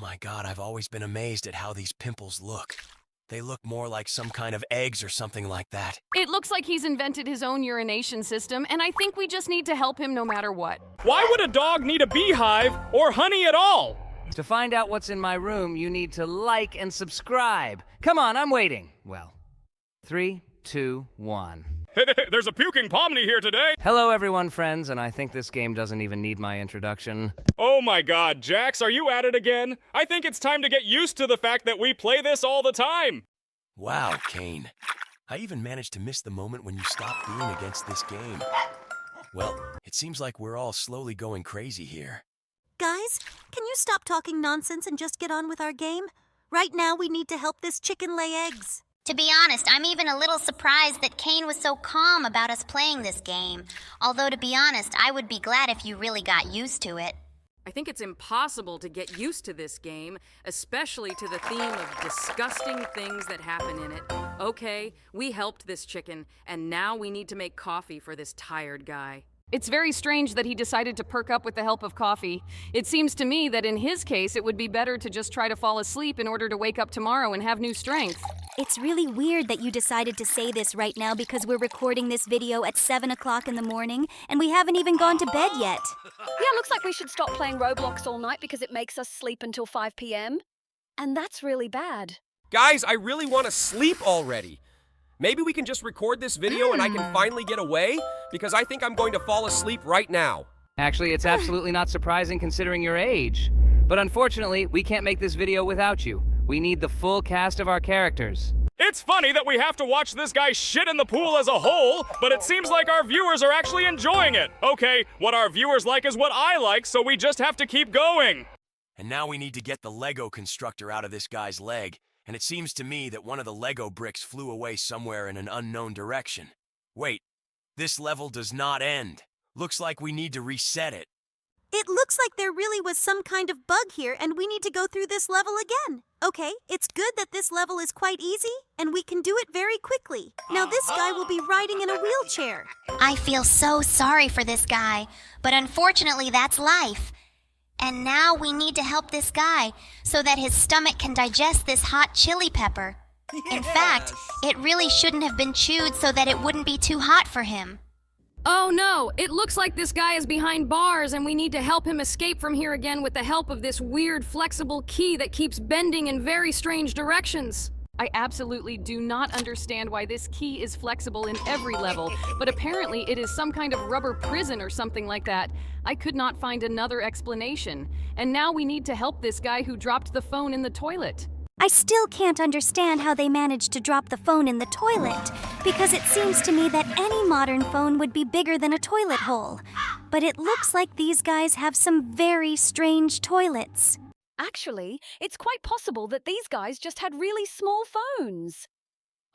my God, I've always been amazed at how these pimples look. They look more like some kind of eggs or something like that. It looks like he's invented his own urination system, and I think we just need to help him no matter what. Why would a dog need a beehive or honey at all? To find out what's in my room, you need to like and subscribe. Come on, I'm waiting. Well, 3, 2, 1. There's a puking Pomni here today. Hello, everyone, friends, and I think this game doesn't even need my introduction. Oh my God, Jax, are you at it again? I think it's time to get used to the fact that we play this all the time. Wow, Kane. I even managed to miss the moment when you stopped being against this game. Well, it seems like we're all slowly going crazy here. Guys, can you stop talking nonsense and just get on with our game? Right now, we need to help this chicken lay eggs. To be honest, I'm even a little surprised that Kane was so calm about us playing this game. Although, to be honest, I would be glad if you really got used to it. I think it's impossible to get used to this game, especially to the theme of disgusting things that happen in it. Okay, we helped this chicken, and now we need to make coffee for this tired guy. It's very strange that he decided to perk up with the help of coffee. It seems to me that in his case, it would be better to just try to fall asleep in order to wake up tomorrow and have new strength. It's really weird that you decided to say this right now because we're recording this video at 7 o'clock in the morning, and we haven't even gone to bed yet. Yeah, looks like we should stop playing Roblox all night because it makes us sleep until 5 p.m. And that's really bad. Guys, I really want to sleep already. Maybe we can just record this video and I can finally get away, because I think I'm going to fall asleep right now. Actually, it's absolutely not surprising considering your age. But unfortunately, we can't make this video without you. We need the full cast of our characters. It's funny that we have to watch this guy shit in the pool as a whole, but it seems like our viewers are actually enjoying it. Okay, what our viewers like is what I like, so we just have to keep going. And now we need to get the Lego constructor out of this guy's leg. And it seems to me that one of the Lego bricks flew away somewhere in an unknown direction. Wait, this level does not end. Looks like we need to reset it. It looks like there really was some kind of bug here, and we need to go through this level again. Okay, it's good that this level is quite easy, and we can do it very quickly. Now this guy will be riding in a wheelchair. I feel so sorry for this guy, but unfortunately that's life. And now we need to help this guy so that his stomach can digest this hot chili pepper. In fact, it really shouldn't have been chewed so that it wouldn't be too hot for him. Oh no, it looks like this guy is behind bars and we need to help him escape from here again with the help of this weird flexible key that keeps bending in very strange directions. I absolutely do not understand why this key is flexible in every level, but apparently it is some kind of rubber prison or something like that. I could not find another explanation. And now we need to help this guy who dropped the phone in the toilet. I still can't understand how they managed to drop the phone in the toilet, because it seems to me that any modern phone would be bigger than a toilet hole. But it looks like these guys have some very strange toilets. Actually, it's quite possible that these guys just had really small phones.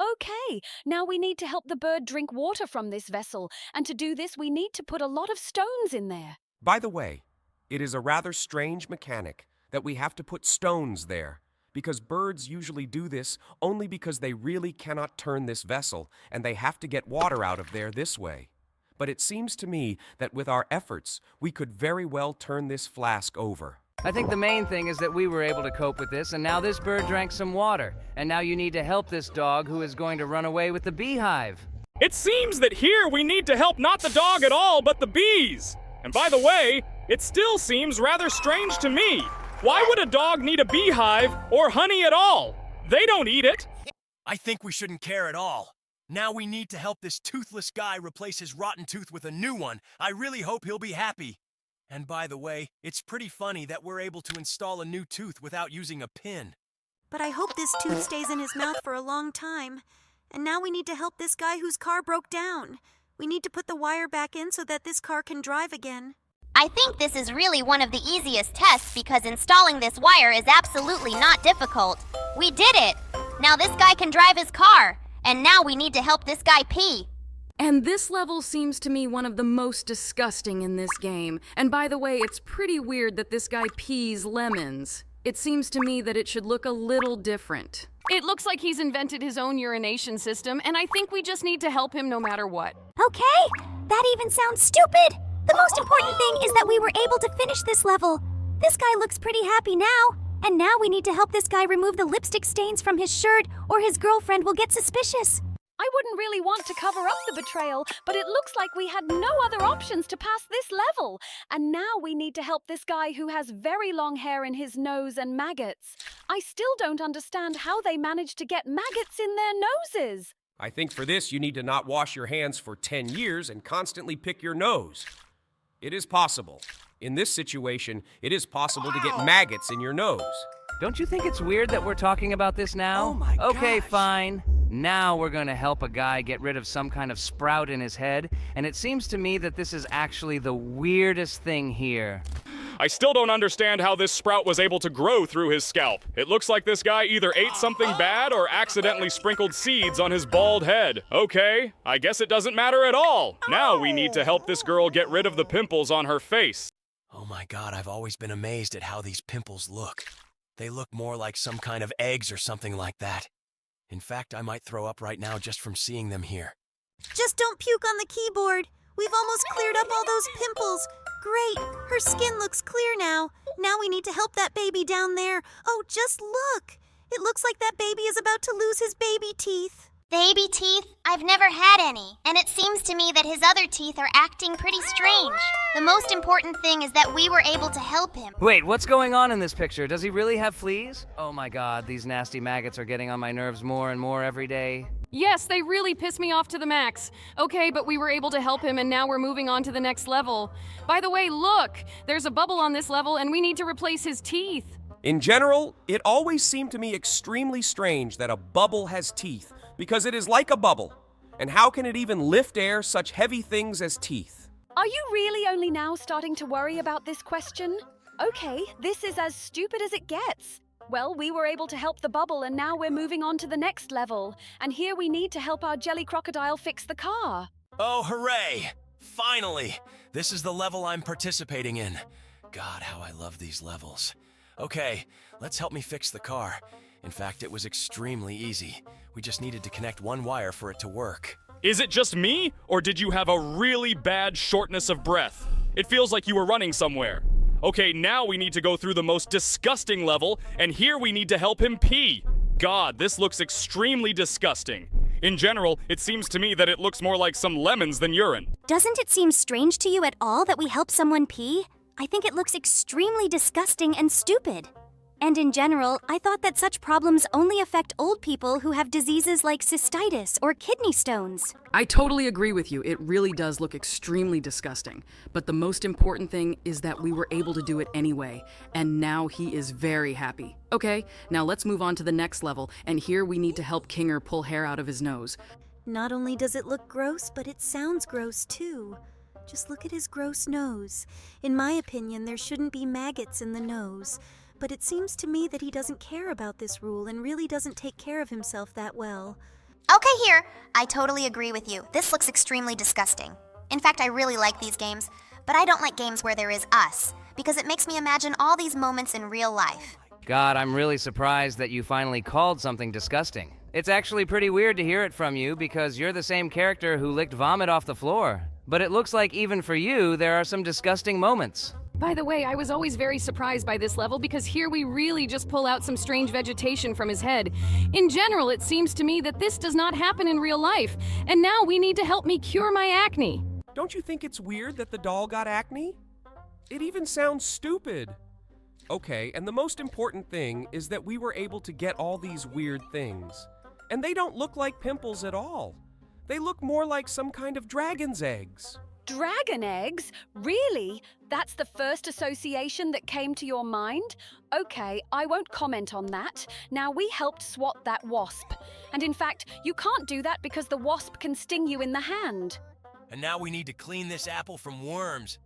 Okay, now we need to help the bird drink water from this vessel, and to do this we need to put a lot of stones in there. By the way, it is a rather strange mechanic that we have to put stones there, because birds usually do this only because they really cannot turn this vessel, and they have to get water out of there this way. But it seems to me that with our efforts, we could very well turn this flask over. I think the main thing is that we were able to cope with this, and now this bird drank some water. And now you need to help this dog who is going to run away with the beehive. It seems that here we need to help not the dog at all, but the bees. And by the way, it still seems rather strange to me. Why would a dog need a beehive or honey at all? They don't eat it. I think we shouldn't care at all. Now we need to help this toothless guy replace his rotten tooth with a new one. I really hope he'll be happy. And by the way, it's pretty funny that we're able to install a new tooth without using a pin. But I hope this tooth stays in his mouth for a long time. And now we need to help this guy whose car broke down. We need to put the wire back in so that this car can drive again. I think this is really one of the easiest tests because installing this wire is absolutely not difficult. We did it! Now this guy can drive his car, and now we need to help this guy pee. And this level seems to me one of the most disgusting in this game. And by the way, it's pretty weird that this guy pees lemons. It seems to me that it should look a little different. It looks like he's invented his own urination system, and I think we just need to help him no matter what. Okay, that even sounds stupid. The most important thing is that we were able to finish this level. This guy looks pretty happy now. And now we need to help this guy remove the lipstick stains from his shirt, or his girlfriend will get suspicious. I wouldn't really want to cover up the betrayal, but it looks like we had no other options to pass this level. And now we need to help this guy who has very long hair in his nose and maggots. I still don't understand how they managed to get maggots in their noses. I think for this you need to not wash your hands for 10 years and constantly pick your nose. It is possible. In this situation, it is possible to get maggots in your nose. Don't you think it's weird that we're talking about this now? Oh my Okay, gosh. fine. Now we're gonna help a guy get rid of some kind of sprout in his head, and it seems to me that this is actually the weirdest thing here. I still don't understand how this sprout was able to grow through his scalp. It looks like this guy either ate something bad or accidentally sprinkled seeds on his bald head. Okay, I guess it doesn't matter at all. Now we need to help this girl get rid of the pimples on her face. Oh my god, I've always been amazed at how these pimples look. They look more like some kind of eggs or something like that. In fact, I might throw up right now just from seeing them here. Just don't puke on the keyboard. We've almost cleared up all those pimples. Great, her skin looks clear now. Now we need to help that baby down there. Oh, just look. It looks like that baby is about to lose his baby teeth. Baby teeth? I've never had any, and it seems to me that his other teeth are acting pretty strange. The most important thing is that we were able to help him. Wait, what's going on in this picture? Does he really have fleas? Oh my god, these nasty maggots are getting on my nerves more and more every day. Yes, they really piss me off to the max. Okay, but we were able to help him and now we're moving on to the next level. By the way, look! There's a bubble on this level and we need to replace his teeth. In general, it always seemed to me extremely strange that a bubble has teeth, because it is like a bubble. And how can it even lift air such heavy things as teeth? Are you really only now starting to worry about this question? Okay, this is as stupid as it gets. Well, we were able to help the bubble and now we're moving on to the next level. And here we need to help our jelly crocodile fix the car. Oh, hooray! Finally! This is the level I'm participating in. God, how I love these levels. Okay, let's help me fix the car. In fact, it was extremely easy. We just needed to connect one wire for it to work. Is it just me, or did you have a really bad shortness of breath? It feels like you were running somewhere. Okay, now we need to go through the most disgusting level, and here we need to help him pee. God, this looks extremely disgusting. In general, it seems to me that it looks more like some lemons than urine. Doesn't it seem strange to you at all that we help someone pee? I think it looks extremely disgusting and stupid. And in general, I thought that such problems only affect old people who have diseases like cystitis or kidney stones. I totally agree with you. It really does look extremely disgusting. But the most important thing is that we were able to do it anyway. And now he is very happy. Okay, now let's move on to the next level. And here we need to help Kinger pull hair out of his nose. Not only does it look gross, but it sounds gross too. Just look at his gross nose. In my opinion, there shouldn't be maggots in the nose. But it seems to me that he doesn't care about this rule and really doesn't take care of himself that well. Okay, here. I totally agree with you. This looks extremely disgusting. In fact, I really like these games, but I don't like games where there is us, because it makes me imagine all these moments in real life. God, I'm really surprised that you finally called something disgusting. It's actually pretty weird to hear it from you because you're the same character who licked vomit off the floor. But it looks like even for you, there are some disgusting moments. By the way, I was always very surprised by this level because here we really just pull out some strange vegetation from his head. In general, it seems to me that this does not happen in real life, and now we need to help me cure my acne. Don't you think it's weird that the doll got acne? It even sounds stupid. Okay, and the most important thing is that we were able to get all these weird things. And they don't look like pimples at all. They look more like some kind of dragon's eggs. Dragon eggs? Really? That's the first association that came to your mind? Okay, I won't comment on that. Now, we helped swat that wasp. And in fact, you can't do that because the wasp can sting you in the hand. And now we need to clean this apple from worms.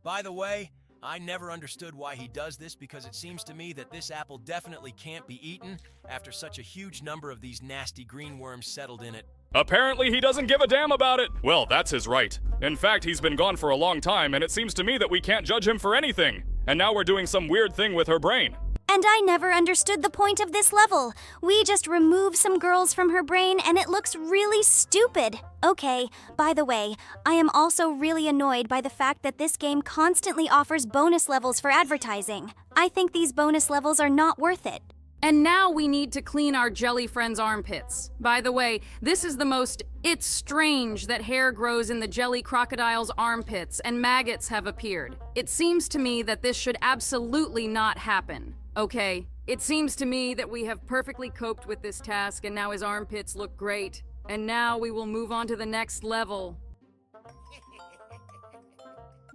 By the way, I never understood why he does this because it seems to me that this apple definitely can't be eaten after such a huge number of these nasty green worms settled in it. Apparently he doesn't give a damn about it. Well, that's his right. In fact, he's been gone for a long time, and it seems to me that we can't judge him for anything. And now we're doing some weird thing with her brain. And I never understood the point of this level. We just remove some girls from her brain and it looks really stupid. Okay, by the way, I am also really annoyed by the fact that this game constantly offers bonus levels for advertising. I think these bonus levels are not worth it. And now we need to clean our jelly friend's armpits. By the way, this is the most it's strange that hair grows in the jelly crocodile's armpits and maggots have appeared. It seems to me that this should absolutely not happen. Okay, it seems to me that we have perfectly coped with this task and now his armpits look great. And now we will move on to the next level.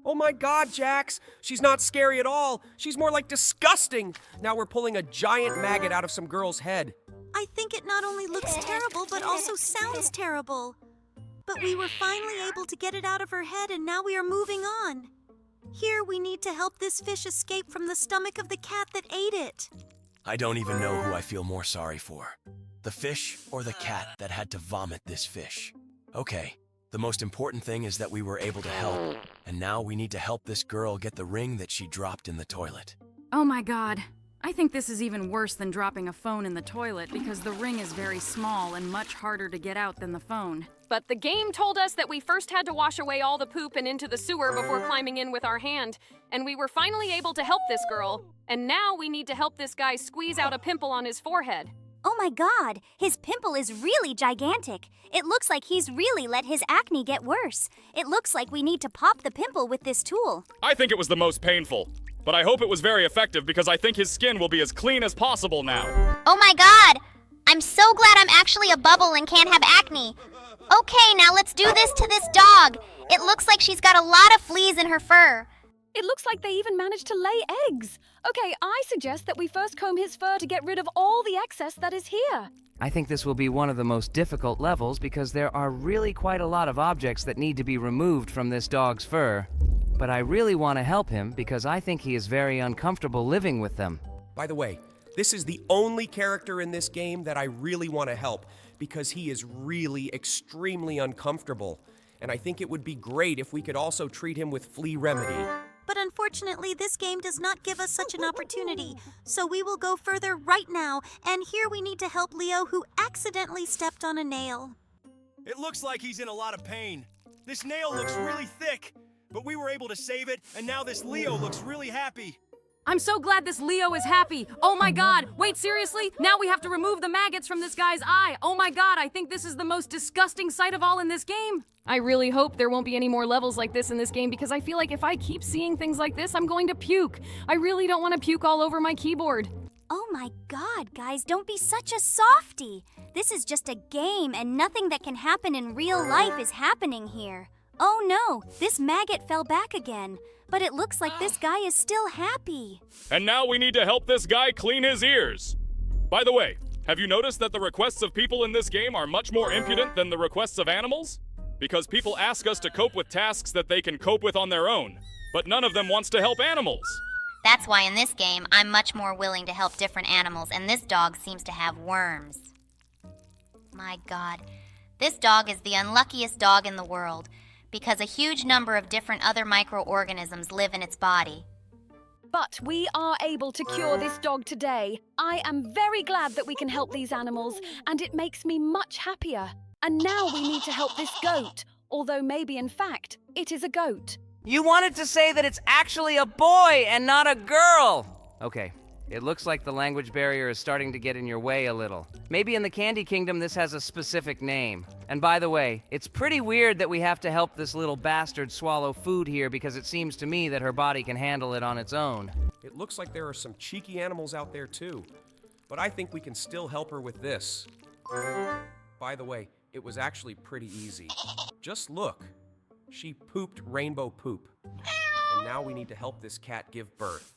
Oh my god, Jax! She's not scary at all! She's more like disgusting! Now we're pulling a giant maggot out of some girl's head. I think it not only looks terrible, but also sounds terrible. But we were finally able to get it out of her head, and now we are moving on. Here, we need to help this fish escape from the stomach of the cat that ate it. I don't even know who I feel more sorry for. The fish or the cat that had to vomit this fish. Okay, the most important thing is that we were able to help, and now we need to help this girl get the ring that she dropped in the toilet. Oh my god. I think this is even worse than dropping a phone in the toilet because the ring is very small and much harder to get out than the phone. But the game told us that we first had to wash away all the poop and into the sewer before climbing in with our hand, and we were finally able to help this girl. And now we need to help this guy squeeze out a pimple on his forehead. Oh my god, his pimple is really gigantic. It looks like he's really let his acne get worse. It looks like we need to pop the pimple with this tool. I think it was the most painful, but I hope it was very effective because I think his skin will be as clean as possible now. Oh my god! I'm so glad I'm actually a bubble and can't have acne. Okay, now let's do this to this dog. It looks like she's got a lot of fleas in her fur. It looks like they even managed to lay eggs. Okay, I suggest that we first comb his fur to get rid of all the excess that is here. I think this will be one of the most difficult levels because there are really quite a lot of objects that need to be removed from this dog's fur. But I really want to help him because I think he is very uncomfortable living with them. By the way, this is the only character in this game that I really want to help because he is really extremely uncomfortable. And I think it would be great if we could also treat him with flea remedy. But unfortunately, this game does not give us such an opportunity, so we will go further right now, and here we need to help Leo, who accidentally stepped on a nail. It looks like he's in a lot of pain. This nail looks really thick, but we were able to save it, and now this Leo looks really happy. I'm so glad this Leo is happy. Oh my god. Wait, seriously? Now we have to remove the maggots from this guy's eye. Oh my god, I think this is the most disgusting sight of all in this game. I really hope there won't be any more levels like this in this game because I feel like if I keep seeing things like this, I'm going to puke. I really don't want to puke all over my keyboard. Oh my god, guys, don't be such a softie. This is just a game, and nothing that can happen in real life is happening here. Oh no, this maggot fell back again. But it looks like this guy is still happy. And now we need to help this guy clean his ears. By the way, have you noticed that the requests of people in this game are much more impudent than the requests of animals? Because people ask us to cope with tasks that they can cope with on their own, but none of them wants to help animals. That's why in this game, I'm much more willing to help different animals, and this dog seems to have worms. My god, this dog is the unluckiest dog in the world, because a huge number of different other microorganisms live in its body. But we are able to cure this dog today. I am very glad that we can help these animals, and it makes me much happier. And now we need to help this goat, although maybe in fact, it is a goat. You wanted to say that it's actually a boy and not a girl! Okay, it looks like the language barrier is starting to get in your way a little. Maybe in the Candy Kingdom this has a specific name. And by the way, it's pretty weird that we have to help this little bastard swallow food here because it seems to me that her body can handle it on its own. It looks like there are some cheeky animals out there too. But I think we can still help her with this. By the way, it was actually pretty easy. Just look. She pooped rainbow poop. And now we need to help this cat give birth.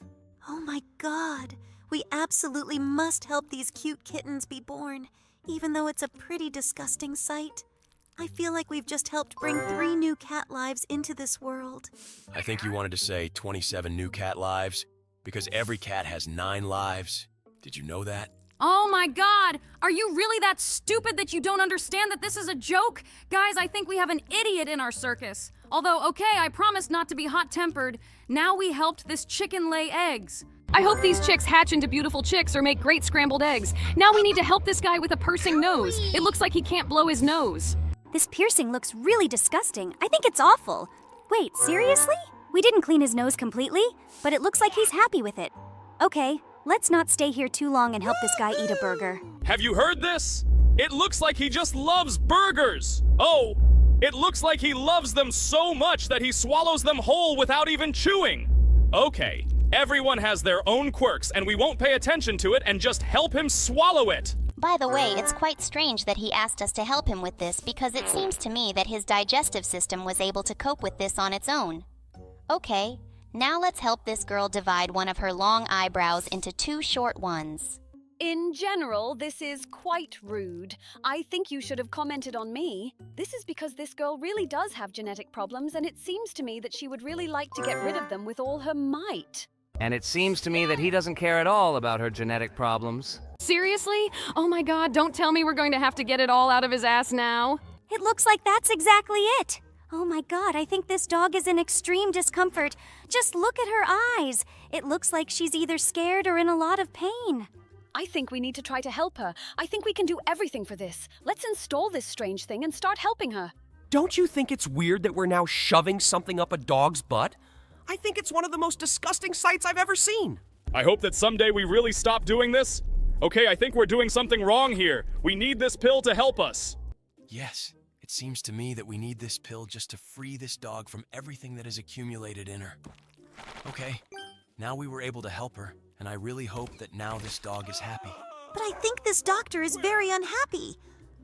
Oh my god, we absolutely must help these cute kittens be born, even though it's a pretty disgusting sight. I feel like we've just helped bring 3 new cat lives into this world. I think you wanted to say 27 new cat lives, because every cat has 9 lives. Did you know that? Oh my god! Are you really that stupid that you don't understand that this is a joke? Guys, I think we have an idiot in our circus. Although, okay, I promised not to be hot-tempered. Now we helped this chicken lay eggs. I hope these chicks hatch into beautiful chicks or make great scrambled eggs. Now we need to help this guy with a piercing nose. It looks like he can't blow his nose. This piercing looks really disgusting. I think it's awful. Wait, seriously? We didn't clean his nose completely, but it looks like he's happy with it. Okay, let's not stay here too long and help this guy eat a burger. Have you heard this? It looks like he just loves burgers. Oh, it looks like he loves them so much that he swallows them whole without even chewing. Okay, everyone has their own quirks, and we won't pay attention to it and just help him swallow it. By the way, it's quite strange that he asked us to help him with this because it seems to me that his digestive system was able to cope with this on its own. Okay, now let's help this girl divide one of her long eyebrows into 2 short ones. In general, this is quite rude. I think you should have commented on me. This is because this girl really does have genetic problems, and it seems to me that she would really like to get rid of them with all her might. And it seems to me that he doesn't care at all about her genetic problems. Seriously? Oh my god, don't tell me we're going to have to get it all out of his ass now. It looks like that's exactly it. Oh my god, I think this dog is in extreme discomfort. Just look at her eyes. It looks like she's either scared or in a lot of pain. I think we need to try to help her. I think we can do everything for this. Let's install this strange thing and start helping her. Don't you think it's weird that we're now shoving something up a dog's butt? I think it's one of the most disgusting sights I've ever seen. I hope that someday we really stop doing this. Okay, I think we're doing something wrong here. We need this pill to help us. Yes, it seems to me that we need this pill just to free this dog from everything that has accumulated in her. Okay, now we were able to help her, and I really hope that now this dog is happy. But I think this doctor is very unhappy.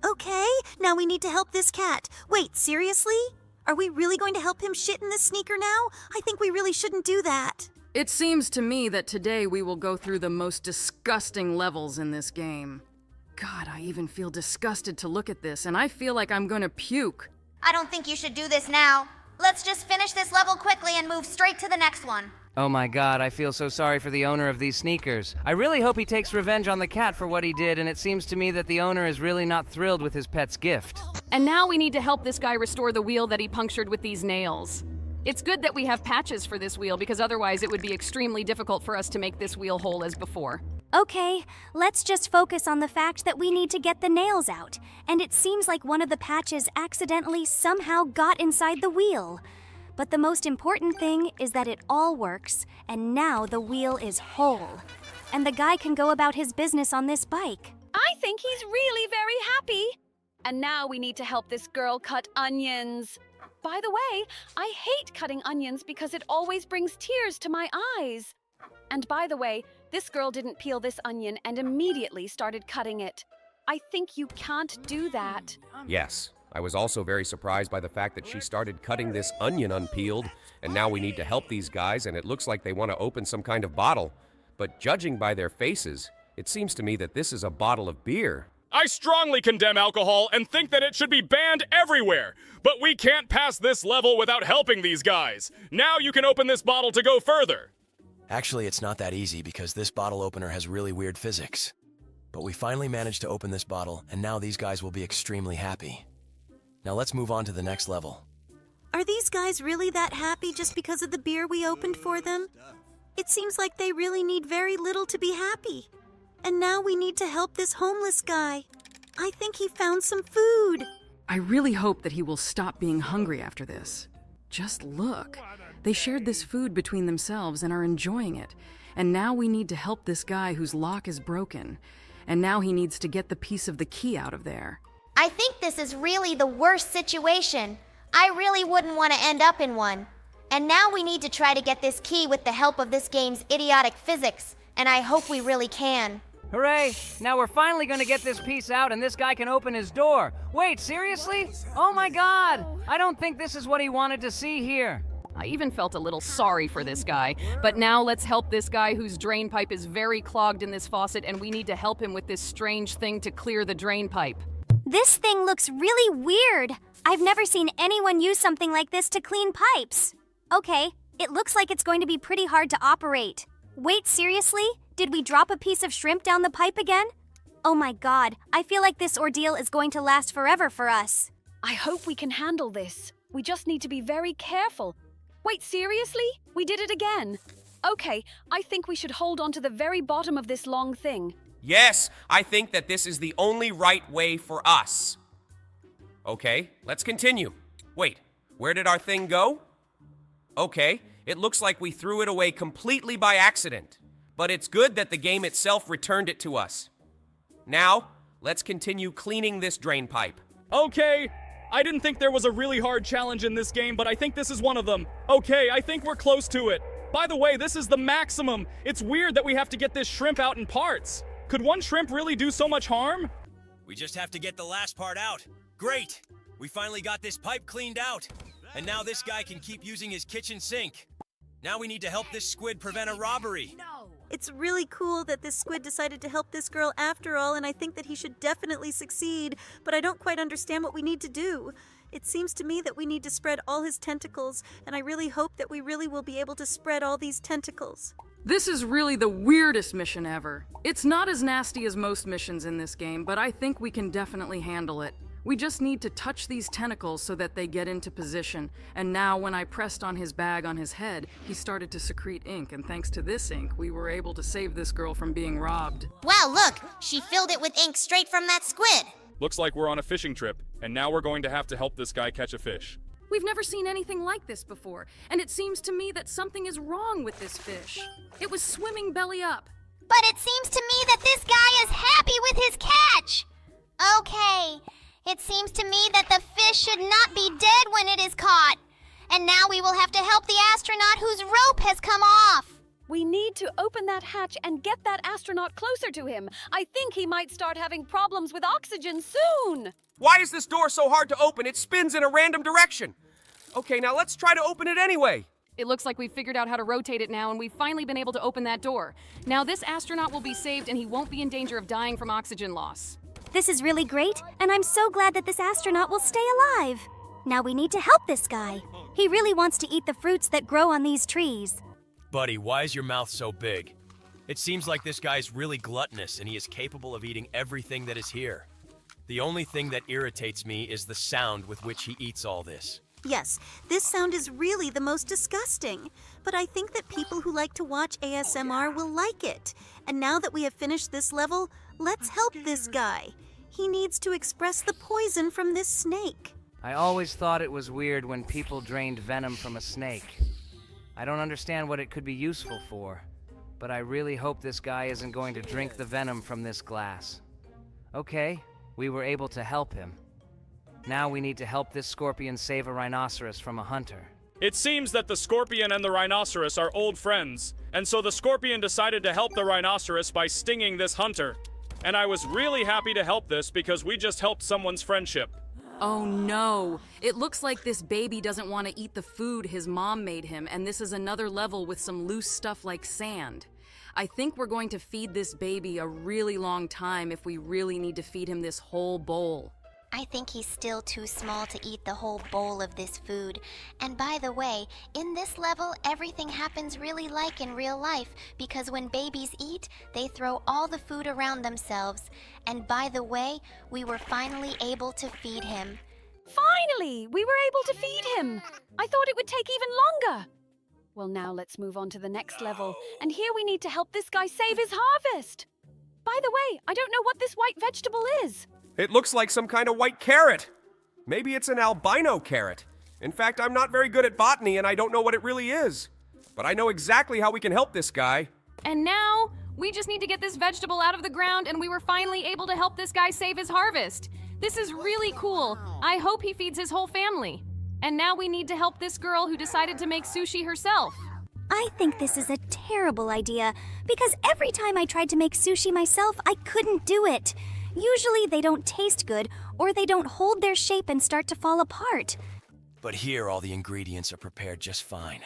Okay, now we need to help this cat. Wait, seriously? Are we really going to help him shit in this sneaker now? I think we really shouldn't do that. It seems to me that today we will go through the most disgusting levels in this game. God, I even feel disgusted to look at this, and I feel like I'm gonna puke. I don't think you should do this now. Let's just finish this level quickly and move straight to the next one. Oh my god, I feel so sorry for the owner of these sneakers. I really hope he takes revenge on the cat for what he did, and it seems to me that the owner is really not thrilled with his pet's gift. And now we need to help this guy restore the wheel that he punctured with these nails. It's good that we have patches for this wheel because otherwise it would be extremely difficult for us to make this wheel whole as before. Okay, let's just focus on the fact that we need to get the nails out. And it seems like one of the patches accidentally somehow got inside the wheel. But the most important thing is that it all works, and now the wheel is whole. And the guy can go about his business on this bike. I think he's really very happy. And now we need to help this girl cut onions. By the way, I hate cutting onions because it always brings tears to my eyes. And by the way, this girl didn't peel this onion and immediately started cutting it. I think you can't do that. Yes, I was also very surprised by the fact that she started cutting this onion unpeeled, and now we need to help these guys, and it looks like they want to open some kind of bottle. But judging by their faces, it seems to me that this is a bottle of beer. I strongly condemn alcohol and think that it should be banned everywhere. But we can't pass this level without helping these guys. Now you can open this bottle to go further. Actually, it's not that easy because this bottle opener has really weird physics. But we finally managed to open this bottle, and now these guys will be extremely happy. Now let's move on to the next level. Are these guys really that happy just because of the beer we opened for them? It seems like they really need very little to be happy. And now we need to help this homeless guy. I think he found some food. I really hope that he will stop being hungry after this. Just look. They shared this food between themselves and are enjoying it. And now we need to help this guy whose lock is broken. And now he needs to get the piece of the key out of there. I think this is really the worst situation. I really wouldn't want to end up in one. And now we need to try to get this key with the help of this game's idiotic physics. And I hope we really can. Hooray! Now we're finally gonna get this piece out and this guy can open his door. Wait, seriously? Oh my god! I don't think this is what he wanted to see here. I even felt a little sorry for this guy. But now let's help this guy whose drain pipe is very clogged in this faucet, and we need to help him with this strange thing to clear the drain pipe. This thing looks really weird. I've never seen anyone use something like this to clean pipes. Okay, it looks like it's going to be pretty hard to operate. Wait, seriously? Did we drop a piece of shrimp down the pipe again? Oh my god, I feel like this ordeal is going to last forever for us. I hope we can handle this. We just need to be very careful. Wait, seriously? We did it again. Okay, I think we should hold on to the very bottom of this long thing. Yes, I think that this is the only right way for us. Okay, let's continue. Wait, where did our thing go? Okay, it looks like we threw it away completely by accident. but it's good that the game itself returned it to us. Now, let's continue cleaning this drain pipe. Okay, I didn't think there was a really hard challenge in this game, but I think this is one of them. Okay, I think we're close to it. By the way, this is the maximum. It's weird that we have to get this shrimp out in parts. Could one shrimp really do so much harm? We just have to get the last part out. Great! We finally got this pipe cleaned out. And now this guy can keep using his kitchen sink. Now we need to help this squid prevent a robbery. It's really cool that this squid decided to help this girl after all, and I think that he should definitely succeed, but I don't quite understand what we need to do. It seems to me that we need to spread all his tentacles, and I really hope that we really will be able to spread all these tentacles. This is really the weirdest mission ever. It's not as nasty as most missions in this game, but I think we can definitely handle it. We just need to touch these tentacles so that they get into position, and now when I pressed on his bag on his head, he started to secrete ink, and thanks to this ink, we were able to save this girl from being robbed. Wow, look! She filled it with ink straight from that squid! Looks like we're on a fishing trip, and now we're going to have to help this guy catch a fish. We've never seen anything like this before, and it seems to me that something is wrong with this fish. It was swimming belly up. But it seems to me that this guy is happy with his catch! Okay, it seems to me that the fish should not be dead when it is caught. And now we will have to help the astronaut whose rope has come off. We need to open that hatch and get that astronaut closer to him. I think he might start having problems with oxygen soon. Why is this door so hard to open? It spins in a random direction. Okay, now let's try to open it anyway. It looks like we've figured out how to rotate it now, and we've finally been able to open that door. Now this astronaut will be saved, and he won't be in danger of dying from oxygen loss. This is really great, and I'm so glad that this astronaut will stay alive. Now we need to help this guy. He really wants to eat the fruits that grow on these trees. Buddy, why is your mouth so big? It seems like this guy's really gluttonous and he is capable of eating everything that is here. The only thing that irritates me is the sound with which he eats all this. Yes, this sound is really the most disgusting, but I think that people who like to watch ASMR will like it. And now that we have finished this level, let's help this guy. He needs to express the poison from this snake. I always thought it was weird when people drained venom from a snake. I don't understand what it could be useful for, but I really hope this guy isn't going to drink the venom from this glass. Okay, we were able to help him. Now we need to help this scorpion save a rhinoceros from a hunter. It seems that the scorpion and the rhinoceros are old friends, and so the scorpion decided to help the rhinoceros by stinging this hunter. And I was really happy to help this because we just helped someone's friendship. Oh no! It looks like this baby doesn't want to eat the food his mom made him, and this is another level with some loose stuff like sand. I think we're going to feed this baby a really long time if we really need to feed him this whole bowl. I think he's still too small to eat the whole bowl of this food. And by the way, in this level, everything happens really like in real life, because when babies eat, they throw all the food around themselves. And by the way, we were finally able to feed him. Finally, we were able to feed him. I thought it would take even longer. Well, now let's move on to the next level. And here we need to help this guy save his harvest. By the way, I don't know what this white vegetable is. It looks like some kind of white carrot. Maybe it's an albino carrot. In fact, I'm not very good at botany and I don't know what it really is. But I know exactly how we can help this guy. And now, we just need to get this vegetable out of the ground, and we were finally able to help this guy save his harvest. This is really cool. I hope he feeds his whole family. And now we need to help this girl who decided to make sushi herself. I think this is a terrible idea, because every time I tried to make sushi myself, I couldn't do it. Usually they don't taste good, or they don't hold their shape and start to fall apart. But here all the ingredients are prepared just fine.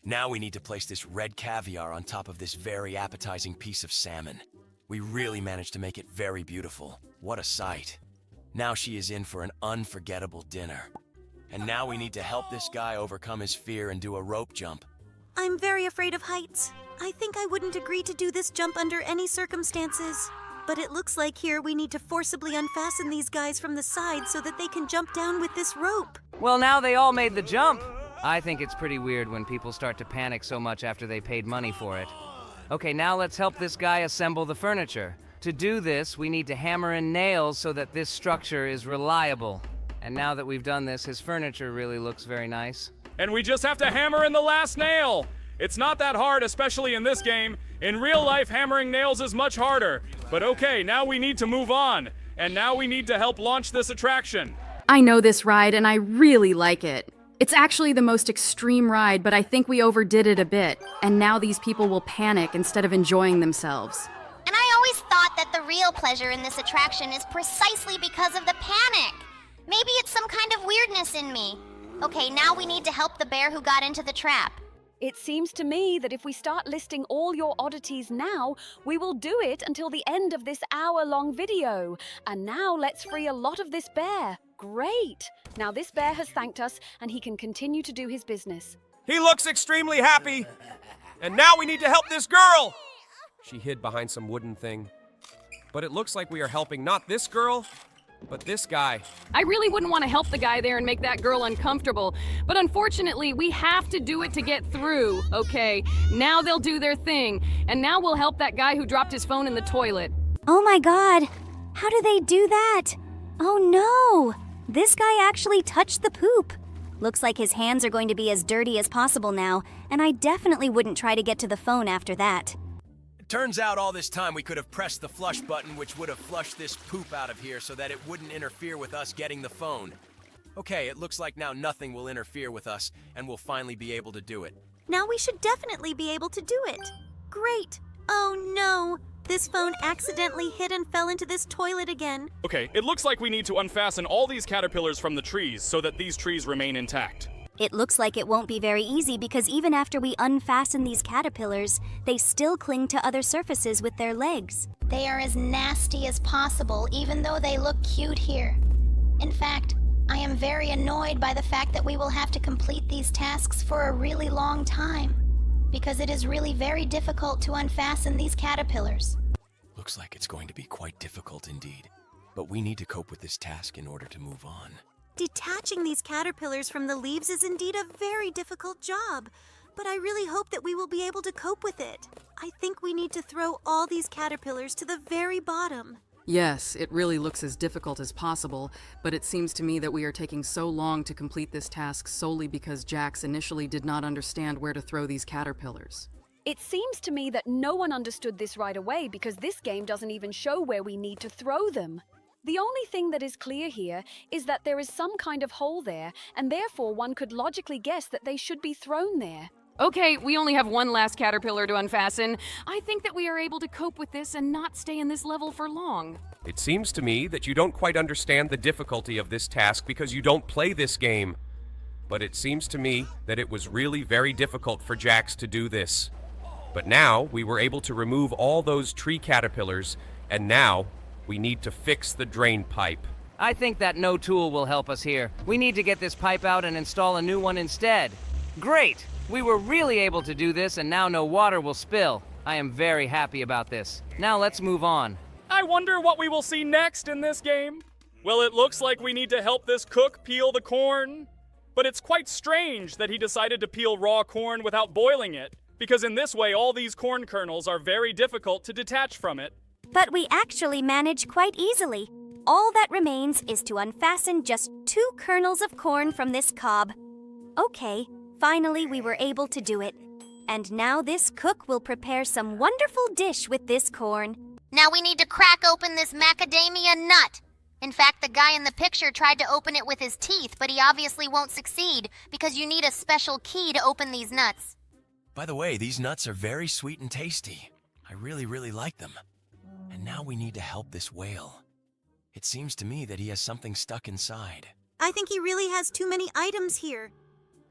Now we need to place this red caviar on top of this very appetizing piece of salmon. We really managed to make it very beautiful. What a sight. Now she is in for an unforgettable dinner. And now we need to help this guy overcome his fear and do a rope jump. I'm very afraid of heights. I think I wouldn't agree to do this jump under any circumstances. But it looks like here we need to forcibly unfasten these guys from the side so that they can jump down with this rope. Well, now they all made the jump. I think it's pretty weird when people start to panic so much after they paid money for it. Okay, now let's help this guy assemble the furniture. To do this, we need to hammer in nails so that this structure is reliable. And now that we've done this, his furniture really looks very nice. And we just have to hammer in the last nail. It's not that hard, especially in this game. In real life, hammering nails is much harder. But okay, now we need to move on. And now we need to help launch this attraction. I know this ride and I really like it. It's actually the most extreme ride, but I think we overdid it a bit. And now these people will panic instead of enjoying themselves. And I always thought that the real pleasure in this attraction is precisely because of the panic. Maybe it's some kind of weirdness in me. Okay, now we need to help the bear who got into the trap. It seems to me that if we start listing all your oddities now, we will do it until the end of this hour-long video. And now let's free a lot of this bear. Great! Now this bear has thanked us and he can continue to do his business. He looks extremely happy. And now we need to help this girl. She hid behind some wooden thing. But it looks like we are helping not this girl, but this guy. I really wouldn't want to help the guy there and make that girl uncomfortable, but unfortunately, we have to do it to get through, okay? Now they'll do their thing, and now we'll help that guy who dropped his phone in the toilet. Oh my god! How do they do that? Oh no! This guy actually touched the poop. Looks like his hands are going to be as dirty as possible now, and I definitely wouldn't try to get to the phone after that. Turns out all this time we could have pressed the flush button, which would have flushed this poop out of here so that it wouldn't interfere with us getting the phone. Okay, it looks like now nothing will interfere with us, and we'll finally be able to do it. Now we should definitely be able to do it. Great. Oh no! This phone accidentally hit and fell into this toilet again. Okay, it looks like we need to unfasten all these caterpillars from the trees so that these trees remain intact. It looks like it won't be very easy because even after we unfasten these caterpillars, they still cling to other surfaces with their legs. They are as nasty as possible, even though they look cute here. In fact, I am very annoyed by the fact that we will have to complete these tasks for a really long time, because it is really very difficult to unfasten these caterpillars. Looks like it's going to be quite difficult indeed, but we need to cope with this task in order to move on. Detaching these caterpillars from the leaves is indeed a very difficult job, but I really hope that we will be able to cope with it. I think we need to throw all these caterpillars to the very bottom. Yes, it really looks as difficult as possible, but it seems to me that we are taking so long to complete this task solely because Jax initially did not understand where to throw these caterpillars. It seems to me that no one understood this right away because this game doesn't even show where we need to throw them. The only thing that is clear here is that there is some kind of hole there, and therefore one could logically guess that they should be thrown there. Okay, we only have one last caterpillar to unfasten. I think that we are able to cope with this and not stay in this level for long. It seems to me that you don't quite understand the difficulty of this task because you don't play this game. But it seems to me that it was really very difficult for Jax to do this. But now we were able to remove all those tree caterpillars, and now we need to fix the drain pipe. I think that no tool will help us here. We need to get this pipe out and install a new one instead. Great! We were really able to do this, and now no water will spill. I am very happy about this. Now let's move on. I wonder what we will see next in this game. Well, it looks like we need to help this cook peel the corn. But it's quite strange that he decided to peel raw corn without boiling it, because in this way all these corn kernels are very difficult to detach from it. But we actually manage quite easily. All that remains is to unfasten just 2 kernels of corn from this cob. Okay, finally we were able to do it. And now this cook will prepare some wonderful dish with this corn. Now we need to crack open this macadamia nut. In fact, the guy in the picture tried to open it with his teeth, but he obviously won't succeed because you need a special key to open these nuts. By the way, these nuts are very sweet and tasty. I really like them. And now we need to help this whale. It seems to me that he has something stuck inside. I think he really has too many items here.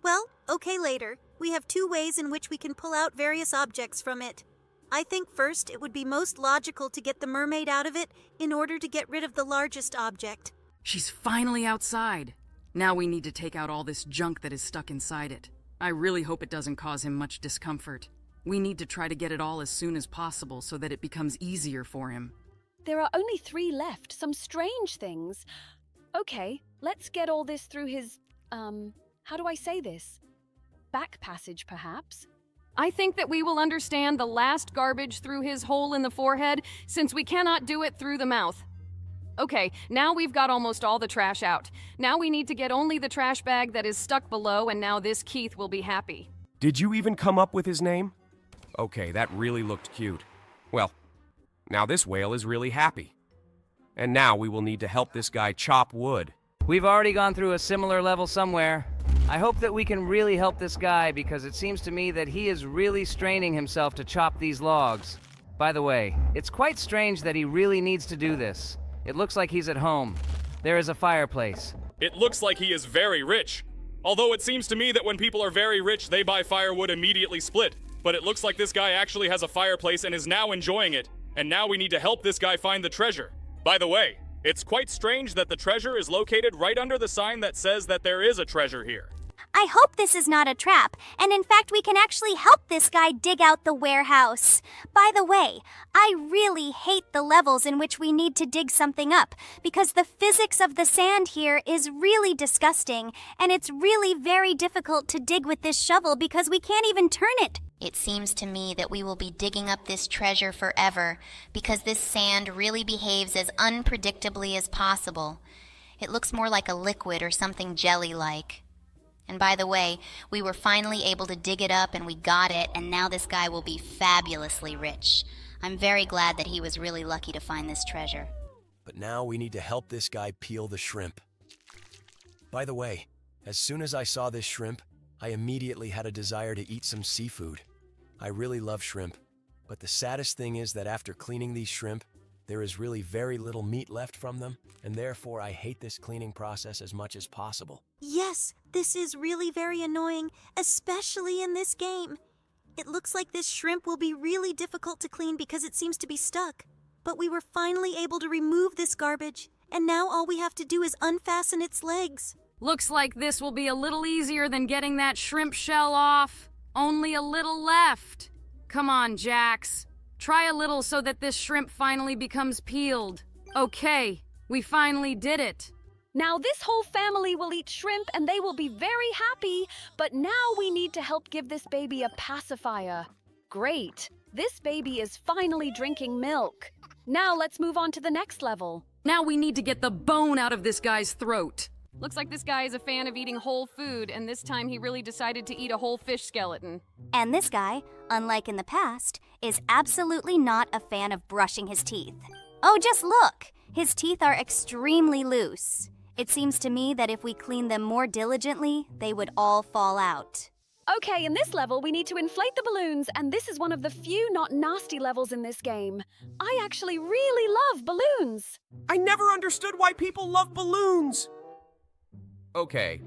Well, okay, later. We have 2 ways in which we can pull out various objects from it. I think first it would be most logical to get the mermaid out of it in order to get rid of the largest object. She's finally outside. Now we need to take out all this junk that is stuck inside it. I really hope it doesn't cause him much discomfort. We need to try to get it all as soon as possible so that it becomes easier for him. There are only 3 left, some strange things. Okay, let's get all this through his, how do I say this? Back passage, perhaps? I think that we will understand the last garbage through his hole in the forehead, since we cannot do it through the mouth. Okay, now we've got almost all the trash out. Now we need to get only the trash bag that is stuck below, and now this Keith will be happy. Did you even come up with his name? Okay, that really looked cute. Well, now this whale is really happy. And now we will need to help this guy chop wood. We've already gone through a similar level somewhere. I hope that we can really help this guy because it seems to me that he is really straining himself to chop these logs. By the way, it's quite strange that he really needs to do this. It looks like he's at home. There is a fireplace. It looks like he is very rich. Although it seems to me that when people are very rich, they buy firewood immediately split. But it looks like this guy actually has a fireplace and is now enjoying it. And now we need to help this guy find the treasure. By the way, it's quite strange that the treasure is located right under the sign that says that there is a treasure here. I hope this is not a trap, and in fact we can actually help this guy dig out the warehouse. By the way, I really hate the levels in which we need to dig something up, because the physics of the sand here is really disgusting, and it's really very difficult to dig with this shovel because we can't even turn it. It seems to me that we will be digging up this treasure forever because this sand really behaves as unpredictably as possible. It looks more like a liquid or something jelly-like. And by the way, we were finally able to dig it up and we got it, and now this guy will be fabulously rich. I'm very glad that he was really lucky to find this treasure. But now we need to help this guy peel the shrimp. By the way, as soon as I saw this shrimp, I immediately had a desire to eat some seafood. I really love shrimp, but the saddest thing is that after cleaning these shrimp, there is really very little meat left from them, and therefore I hate this cleaning process as much as possible. Yes, this is really very annoying, especially in this game. It looks like this shrimp will be really difficult to clean because it seems to be stuck. But we were finally able to remove this garbage, and now all we have to do is unfasten its legs. Looks like this will be a little easier than getting that shrimp shell off. Only a little left. Come on, Jax. Try a little so that this shrimp finally becomes peeled. Okay, we finally did it. Now this whole family will eat shrimp and they will be very happy, but now we need to help give this baby a pacifier. Great. This baby is finally drinking milk. Now let's move on to the next level. Now we need to get the bone out of this guy's throat. Looks like this guy is a fan of eating whole food, and this time he really decided to eat a whole fish skeleton. And this guy, unlike in the past, is absolutely not a fan of brushing his teeth. Oh, just look! His teeth are extremely loose. It seems to me that if we clean them more diligently, they would all fall out. Okay, in this level, we need to inflate the balloons, and this is one of the few not nasty levels in this game. I actually really love balloons. I never understood why people love balloons. Okay,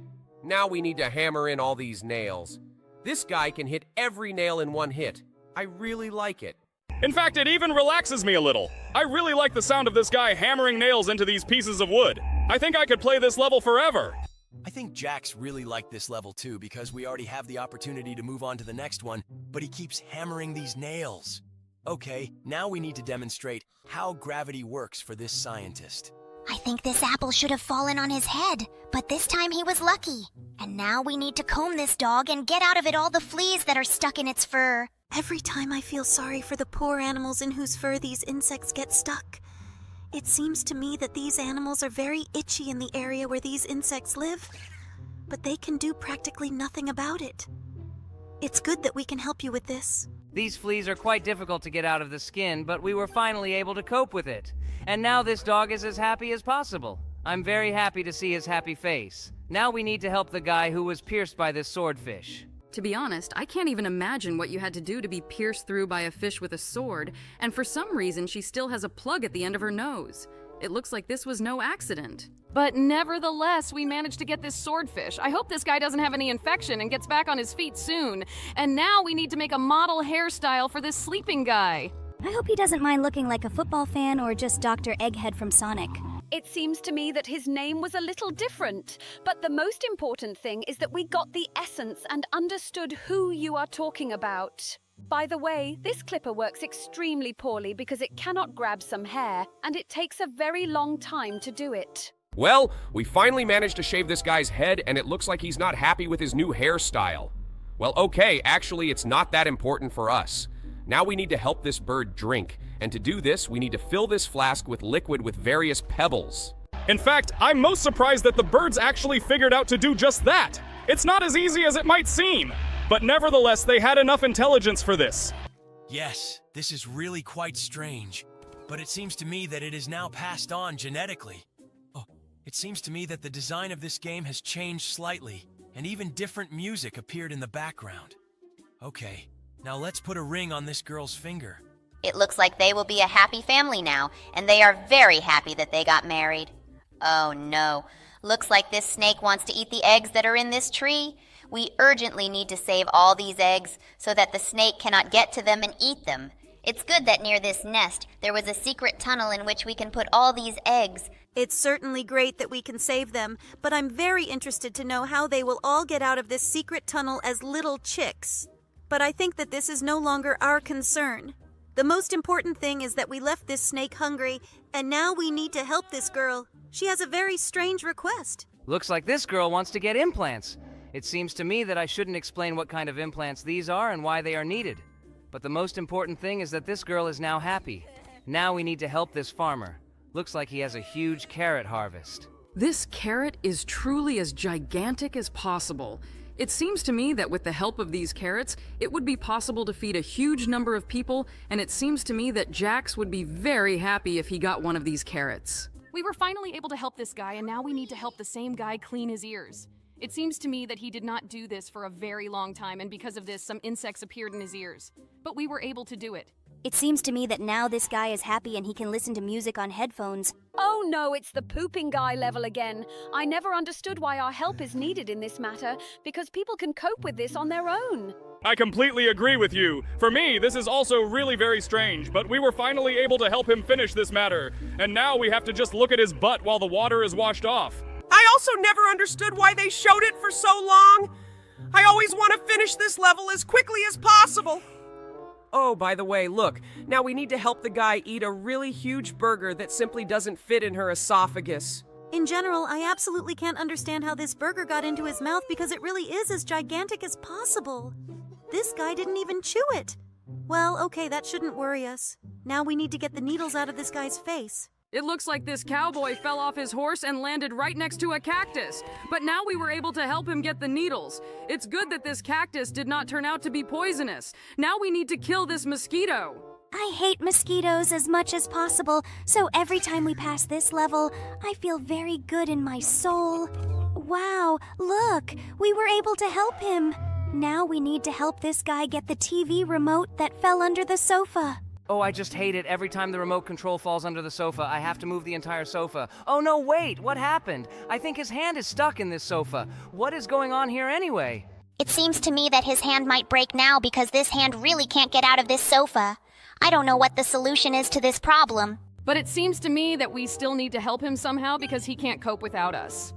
now we need to hammer in all these nails. This guy can hit every nail in one hit. I really like it. In fact, it even relaxes me a little. I really like the sound of this guy hammering nails into these pieces of wood. I think I could play this level forever. I think Jax really liked this level too because we already have the opportunity to move on to the next one, but he keeps hammering these nails. Okay, now we need to demonstrate how gravity works for this scientist. I think this apple should have fallen on his head, but this time he was lucky. And now we need to comb this dog and get out of it all the fleas that are stuck in its fur. Every time I feel sorry for the poor animals in whose fur these insects get stuck. It seems to me that these animals are very itchy in the area where these insects live, but they can do practically nothing about it. It's good that we can help you with this. These fleas are quite difficult to get out of the skin, but we were finally able to cope with it. And now this dog is as happy as possible. I'm very happy to see his happy face. Now we need to help the guy who was pierced by this swordfish. To be honest, I can't even imagine what you had to do to be pierced through by a fish with a sword, and for some reason she still has a plug at the end of her nose. It looks like this was no accident. But nevertheless, we managed to get this swordfish. I hope this guy doesn't have any infection and gets back on his feet soon. And now we need to make a model hairstyle for this sleeping guy. I hope he doesn't mind looking like a football fan or just Dr. Egghead from Sonic. It seems to me that his name was a little different, but the most important thing is that we got the essence and understood who you are talking about. By the way, this clipper works extremely poorly because it cannot grab some hair, and it takes a very long time to do it. Well, we finally managed to shave this guy's head, and it looks like he's not happy with his new hairstyle. Well, okay, actually, it's not that important for us. Now we need to help this bird drink, and to do this, we need to fill this flask with liquid with various pebbles. In fact, I'm most surprised that the birds actually figured out to do just that. It's not as easy as it might seem, but nevertheless, they had enough intelligence for this. Yes, this is really quite strange, but it seems to me that it is now passed on genetically. Oh, it seems to me that the design of this game has changed slightly, and even different music appeared in the background. Okay, now let's put a ring on this girl's finger. It looks like they will be a happy family now, and they are very happy that they got married. Oh no, looks like this snake wants to eat the eggs that are in this tree. We urgently need to save all these eggs so that the snake cannot get to them and eat them. It's good that near this nest there was a secret tunnel in which we can put all these eggs. It's certainly great that we can save them, but I'm very interested to know how they will all get out of this secret tunnel as little chicks. But I think that this is no longer our concern. The most important thing is that we left this snake hungry, and now we need to help this girl. She has a very strange request. Looks like this girl wants to get implants. It seems to me that I shouldn't explain what kind of implants these are and why they are needed. But the most important thing is that this girl is now happy. Now we need to help this farmer. Looks like he has a huge carrot harvest. This carrot is truly as gigantic as possible. It seems to me that with the help of these carrots, it would be possible to feed a huge number of people, and it seems to me that Jax would be very happy if he got one of these carrots. We were finally able to help this guy, and now we need to help the same guy clean his ears. It seems to me that he did not do this for a very long time, and because of this, some insects appeared in his ears. But we were able to do it. It seems to me that now this guy is happy and he can listen to music on headphones. Oh no, it's the pooping guy level again. I never understood why our help is needed in this matter, because people can cope with this on their own. I completely agree with you. For me, this is also really very strange, but we were finally able to help him finish this matter. And now we have to just look at his butt while the water is washed off. I also never understood why they showed it for so long. I always want to finish this level as quickly as possible. Oh, by the way, look, now we need to help the guy eat a really huge burger that simply doesn't fit in her esophagus. In general, I absolutely can't understand how this burger got into his mouth because it really is as gigantic as possible. This guy didn't even chew it. Well, okay, that shouldn't worry us. Now we need to get the needles out of this guy's face. It looks like this cowboy fell off his horse and landed right next to a cactus. But now we were able to help him get the needles. It's good that this cactus did not turn out to be poisonous. Now we need to kill this mosquito. I hate mosquitoes as much as possible, so every time we pass this level, I feel very good in my soul. Wow, look, we were able to help him. Now we need to help this guy get the TV remote that fell under the sofa. Oh, I just hate it. Every time the remote control falls under the sofa, I have to move the entire sofa. Oh no, wait, what happened? I think his hand is stuck in this sofa. What is going on here anyway? It seems to me that his hand might break now because this hand really can't get out of this sofa. I don't know what the solution is to this problem. But it seems to me that we still need to help him somehow because he can't cope without us.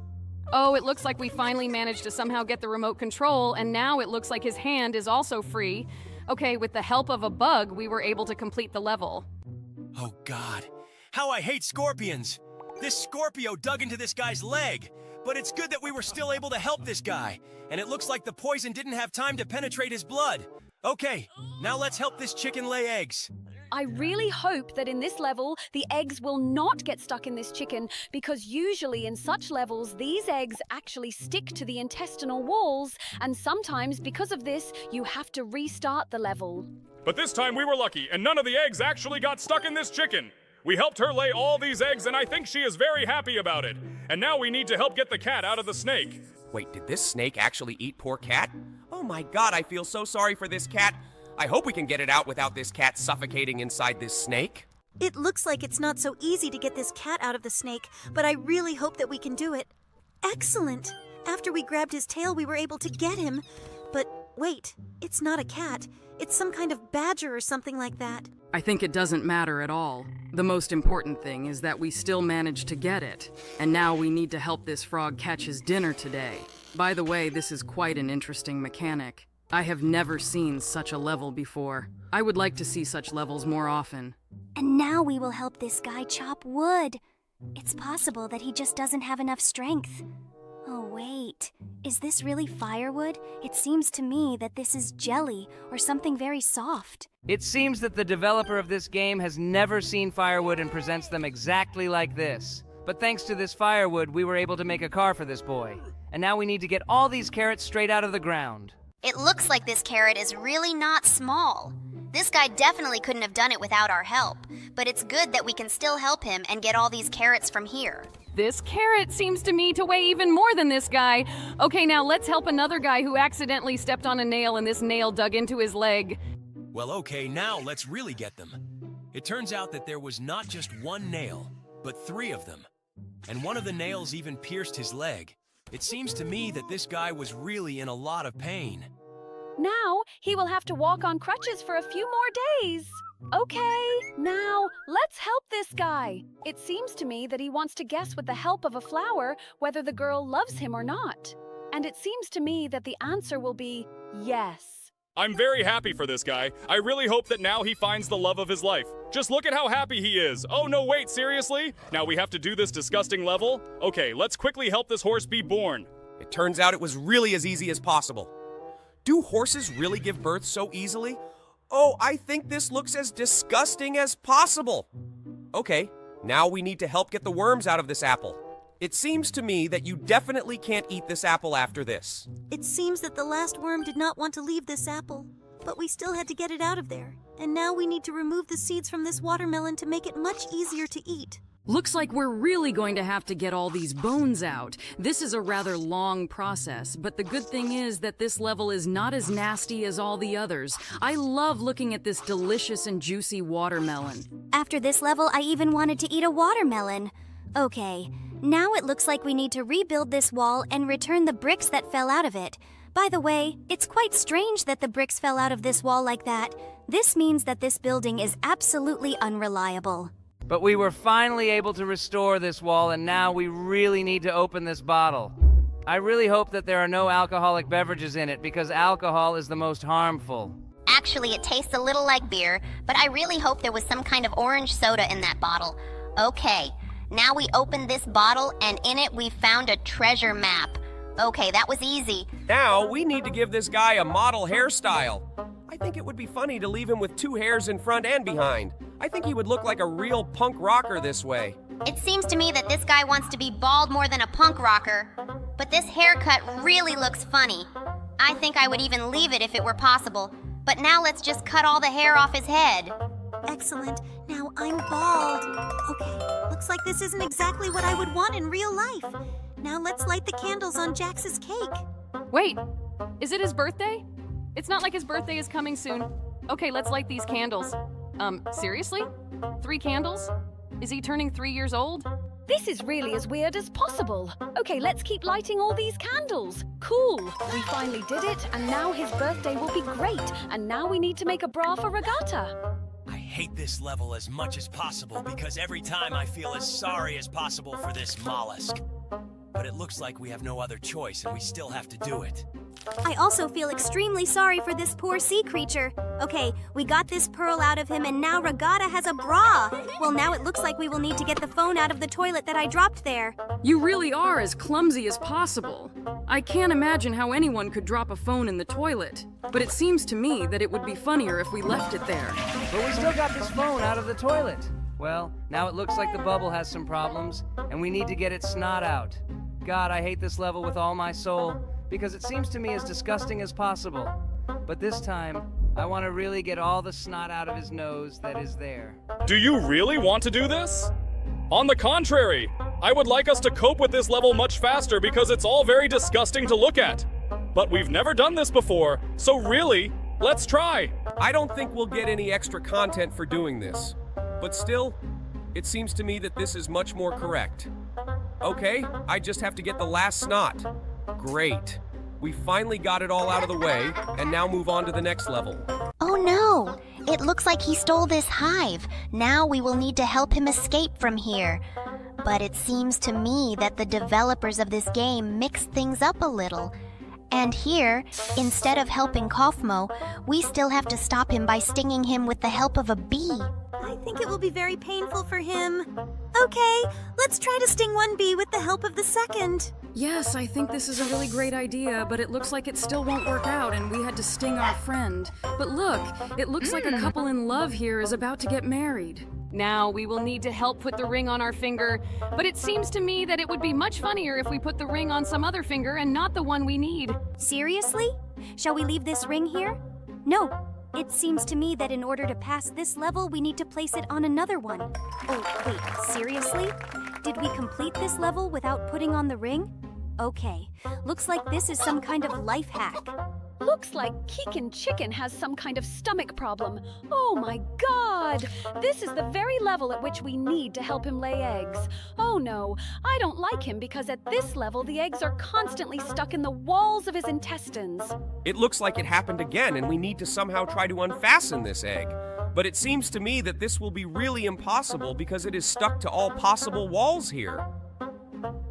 Oh, it looks like we finally managed to somehow get the remote control, and now it looks like his hand is also free. Okay, with the help of a bug, we were able to complete the level. Oh God, how I hate scorpions! This Scorpio dug into this guy's leg, but it's good that we were still able to help this guy, and it looks like the poison didn't have time to penetrate his blood. Okay, now let's help this chicken lay eggs. I really hope that in this level, the eggs will not get stuck in this chicken, because usually in such levels, these eggs actually stick to the intestinal walls, and sometimes because of this, you have to restart the level. But this time we were lucky, and none of the eggs actually got stuck in this chicken. We helped her lay all these eggs, and I think she is very happy about it. And now we need to help get the cat out of the snake. Wait, did this snake actually eat poor cat? Oh my God, I feel so sorry for this cat. I hope we can get it out without this cat suffocating inside this snake. It looks like it's not so easy to get this cat out of the snake, but I really hope that we can do it. Excellent! After we grabbed his tail, we were able to get him. But wait, it's not a cat. It's some kind of badger or something like that. I think it doesn't matter at all. The most important thing is that we still managed to get it. And now we need to help this frog catch his dinner today. By the way, this is quite an interesting mechanic. I have never seen such a level before. I would like to see such levels more often. And now we will help this guy chop wood. It's possible that he just doesn't have enough strength. Oh, wait. Is this really firewood? It seems to me that this is jelly or something very soft. It seems that the developer of this game has never seen firewood and presents them exactly like this. But thanks to this firewood, we were able to make a car for this boy. And now we need to get all these carrots straight out of the ground. It looks like this carrot is really not small. This guy definitely couldn't have done it without our help, but it's good that we can still help him and get all these carrots from here. This carrot seems to me to weigh even more than this guy. Okay, now let's help another guy who accidentally stepped on a nail and this nail dug into his leg. Well, okay, now let's really get them. It turns out that there was not just one nail, but 3 of them. And one of the nails even pierced his leg. It seems to me that this guy was really in a lot of pain. Now he will have to walk on crutches for a few more days. Okay, now let's help this guy. It seems to me that he wants to guess with the help of a flower whether the girl loves him or not. And it seems to me that the answer will be yes. I'm very happy for this guy. I really hope that now he finds the love of his life. Just look at how happy he is. Oh no, wait, seriously? Now we have to do this disgusting level? Okay, let's quickly help this horse be born. It turns out it was really as easy as possible. Do horses really give birth so easily? Oh, I think this looks as disgusting as possible. Okay, now we need to help get the worms out of this apple. It seems to me that you definitely can't eat this apple after this. It seems that the last worm did not want to leave this apple, but we still had to get it out of there. And now we need to remove the seeds from this watermelon to make it much easier to eat. Looks like we're really going to have to get all these bones out. This is a rather long process, but the good thing is that this level is not as nasty as all the others. I love looking at this delicious and juicy watermelon. After this level, I even wanted to eat a watermelon. Okay, now it looks like we need to rebuild this wall and return the bricks that fell out of it. By the way, it's quite strange that the bricks fell out of this wall like that. This means that this building is absolutely unreliable. But we were finally able to restore this wall, and now we really need to open this bottle. I really hope that there are no alcoholic beverages in it, because alcohol is the most harmful. Actually, it tastes a little like beer, but I really hope there was some kind of orange soda in that bottle. Okay, now we open this bottle, and in it we found a treasure map. Okay, that was easy. Now we need to give this guy a model hairstyle. I think it would be funny to leave him with 2 hairs in front and behind. I think he would look like a real punk rocker this way. It seems to me that this guy wants to be bald more than a punk rocker, but this haircut really looks funny. I think I would even leave it if it were possible, but now let's just cut all the hair off his head. Excellent. Now I'm bald. Okay, looks like this isn't exactly what I would want in real life. Now let's light the candles on Jax's cake. Wait, is it his birthday? It's not like his birthday is coming soon. Okay, let's light these candles. Seriously? 3 candles? Is he turning 3 years old? This is really as weird as possible. Okay, let's keep lighting all these candles. Cool. We finally did it, and now his birthday will be great. And now we need to make a bra for Regatta. I hate this level as much as possible because every time I feel as sorry as possible for this mollusk. But it looks like we have no other choice and we still have to do it. I also feel extremely sorry for this poor sea creature. Okay, we got this pearl out of him and now Regatta has a bra. Well, now it looks like we will need to get the phone out of the toilet that I dropped there. You really are as clumsy as possible. I can't imagine how anyone could drop a phone in the toilet. But it seems to me that it would be funnier if we left it there. But we still got this phone out of the toilet. Well, now it looks like the bubble has some problems, and we need to get its snot out. God, I hate this level with all my soul, because it seems to me as disgusting as possible. But this time, I want to really get all the snot out of his nose that is there. Do you really want to do this? On the contrary, I would like us to cope with this level much faster because it's all very disgusting to look at. But we've never done this before, so really, let's try. I don't think we'll get any extra content for doing this. But still, it seems to me that this is much more correct. Okay, I just have to get the last snot. Great. We finally got it all out of the way, and now move on to the next level. Oh no! It looks like he stole this hive. Now we will need to help him escape from here. But it seems to me that the developers of this game mixed things up a little. And here, instead of helping Kaufmo, we still have to stop him by stinging him with the help of a bee. I think it will be very painful for him. Okay, let's try to sting one bee with the help of the second. Yes, I think this is a really great idea, but it looks like it still won't work out and we had to sting our friend. But look, it looks like a couple in love here is about to get married. Now we will need to help put the ring on our finger, but it seems to me that it would be much funnier if we put the ring on some other finger and not the one we need. Seriously? Shall we leave this ring here? No, It seems to me that in order to pass this level, we need to place it on another one. Oh, wait, seriously? Did we complete this level without putting on the ring? Okay, looks like this is some kind of life hack. Looks like Keekin Chicken has some kind of stomach problem. Oh my god! This is the very level at which we need to help him lay eggs. Oh no, I don't like him because at this level the eggs are constantly stuck in the walls of his intestines. It looks like it happened again, and we need to somehow try to unfasten this egg. But it seems to me that this will be really impossible because it is stuck to all possible walls here.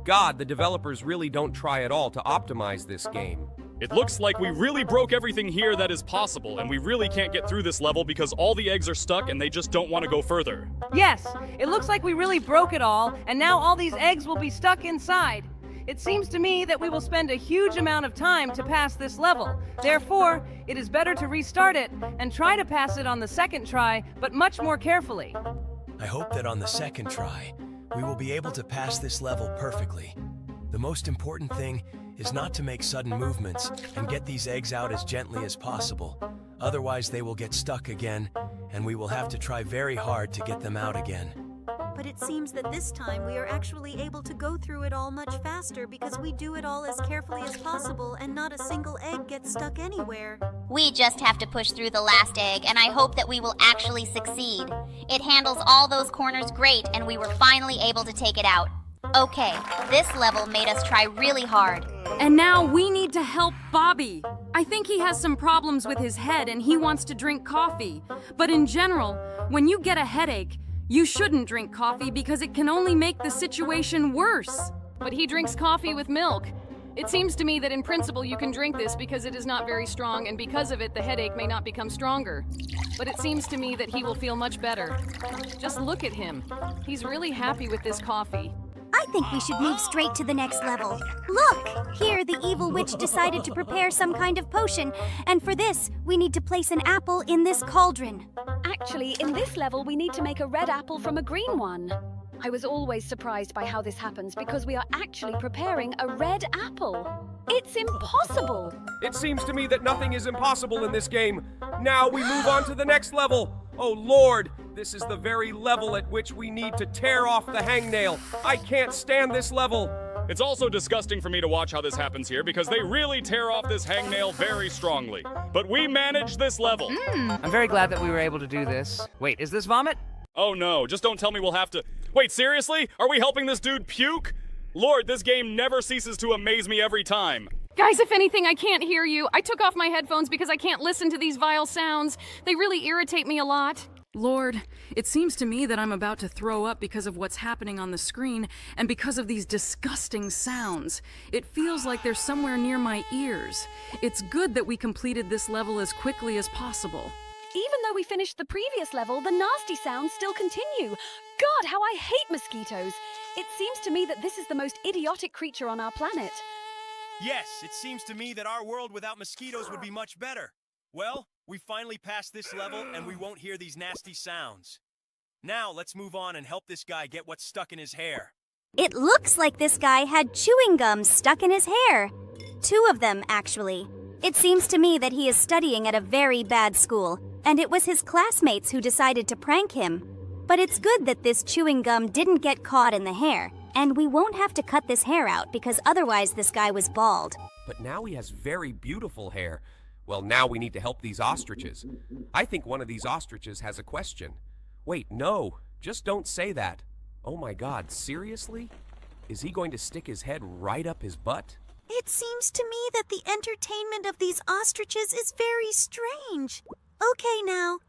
God, the developers really don't try at all to optimize this game. It looks like we really broke everything here that is possible, and we really can't get through this level because all the eggs are stuck and they just don't want to go further. Yes, it looks like we really broke it all, and now all these eggs will be stuck inside. It seems to me that we will spend a huge amount of time to pass this level. Therefore, it is better to restart it and try to pass it on the second try, but much more carefully. I hope that on the second try, we will be able to pass this level perfectly. The most important thing is not to make sudden movements and get these eggs out as gently as possible. Otherwise, they will get stuck again, and we will have to try very hard to get them out again. But it seems that this time we are actually able to go through it all much faster because we do it all as carefully as possible and not a single egg gets stuck anywhere. We just have to push through the last egg, and I hope that we will actually succeed. It handles all those corners great, and we were finally able to take it out. Okay, this level made us try really hard. And now we need to help Bobby. I think he has some problems with his head and he wants to drink coffee. But in general, when you get a headache, you shouldn't drink coffee because it can only make the situation worse. But he drinks coffee with milk. It seems to me that in principle you can drink this because it is not very strong, and because of it the headache may not become stronger. But it seems to me that he will feel much better. Just look at him. He's really happy with this coffee. I think we should move straight to the next level. Look! Here, the evil witch decided to prepare some kind of potion, and for this, we need to place an apple in this cauldron. Actually, in this level, we need to make a red apple from a green one. I was always surprised by how this happens because we are actually preparing a red apple. It's impossible! It seems to me that nothing is impossible in this game. Now we move on to the next level. Oh Lord, this is the very level at which we need to tear off the hangnail. I can't stand this level. It's also disgusting for me to watch how this happens here because they really tear off this hangnail very strongly. But we managed this level. I'm very glad that we were able to do this. Wait, is this vomit? Oh no, just don't tell me we'll have to... Wait, seriously? Are we helping this dude puke? Lord, this game never ceases to amaze me every time. Guys, if anything, I can't hear you. I took off my headphones because I can't listen to these vile sounds. They really irritate me a lot. Lord, it seems to me that I'm about to throw up because of what's happening on the screen and because of these disgusting sounds. It feels like they're somewhere near my ears. It's good that we completed this level as quickly as possible. Even though we finished the previous level, the nasty sounds still continue. God, how I hate mosquitoes. It seems to me that this is the most idiotic creature on our planet. Yes, it seems to me that our world without mosquitoes would be much better. Well, we finally passed this level and we won't hear these nasty sounds. Now let's move on and help this guy get what's stuck in his hair. It looks like this guy had chewing gum stuck in his hair. 2 of them, actually. It seems to me that he is studying at a very bad school, and it was his classmates who decided to prank him. But it's good that this chewing gum didn't get caught in the hair, and we won't have to cut this hair out because otherwise this guy was bald. But now he has very beautiful hair. Well, now we need to help these ostriches. I think one of these ostriches has a question. Wait, no, just don't say that. Oh my God, seriously? Is he going to stick his head right up his butt? It seems to me that the entertainment of these ostriches is very strange. Okay, now,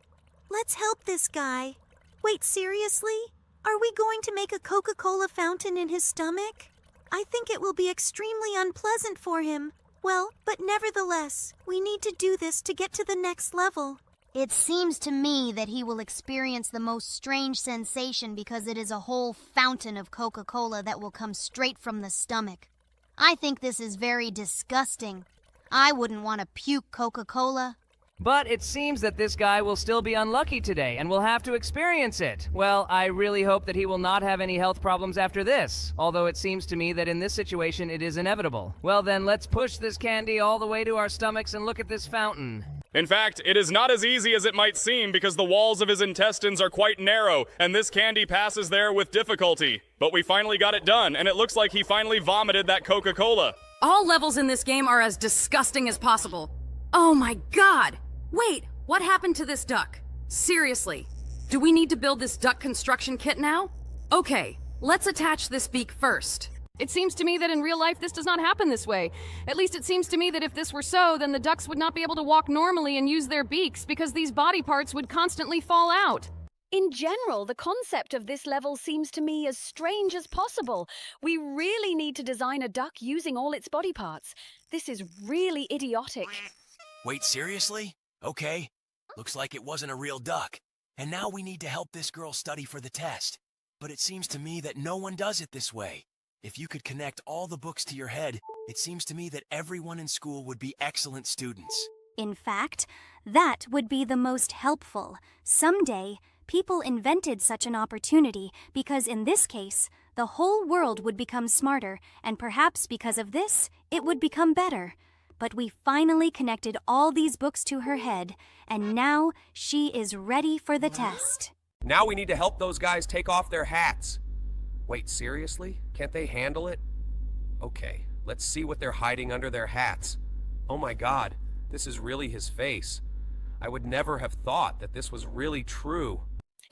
let's help this guy. Wait, seriously? Are we going to make a Coca-Cola fountain in his stomach? I think it will be extremely unpleasant for him. Well, but nevertheless, we need to do this to get to the next level. It seems to me that he will experience the most strange sensation because it is a whole fountain of Coca-Cola that will come straight from the stomach. I think this is very disgusting. I wouldn't want to puke Coca-Cola. But it seems that this guy will still be unlucky today and will have to experience it. Well, I really hope that he will not have any health problems after this, although it seems to me that in this situation it is inevitable. Well then, let's push this candy all the way to our stomachs and look at this fountain. In fact, it is not as easy as it might seem because the walls of his intestines are quite narrow, and this candy passes there with difficulty. But we finally got it done, and it looks like he finally vomited that Coca-Cola. All levels in this game are as disgusting as possible. Oh my god! Wait, what happened to this duck? Seriously, do we need to build this duck construction kit now? Okay, let's attach this beak first. It seems to me that in real life this does not happen this way. At least it seems to me that if this were so, then the ducks would not be able to walk normally and use their beaks because these body parts would constantly fall out. In general, the concept of this level seems to me as strange as possible. We really need to design a duck using all its body parts. This is really idiotic. Wait, seriously? Okay. Looks like it wasn't a real duck. And now we need to help this girl study for the test. But it seems to me that no one does it this way. If you could connect all the books to your head, it seems to me that everyone in school would be excellent students. In fact, that would be the most helpful. Someday, people invented such an opportunity because in this case, the whole world would become smarter, and perhaps because of this, it would become better. But we finally connected all these books to her head, and now she is ready for the test. Now we need to help those guys take off their hats. Wait, seriously? Can't they handle it? Okay, let's see what they're hiding under their hats. Oh my god, this is really his face. I would never have thought that this was really true.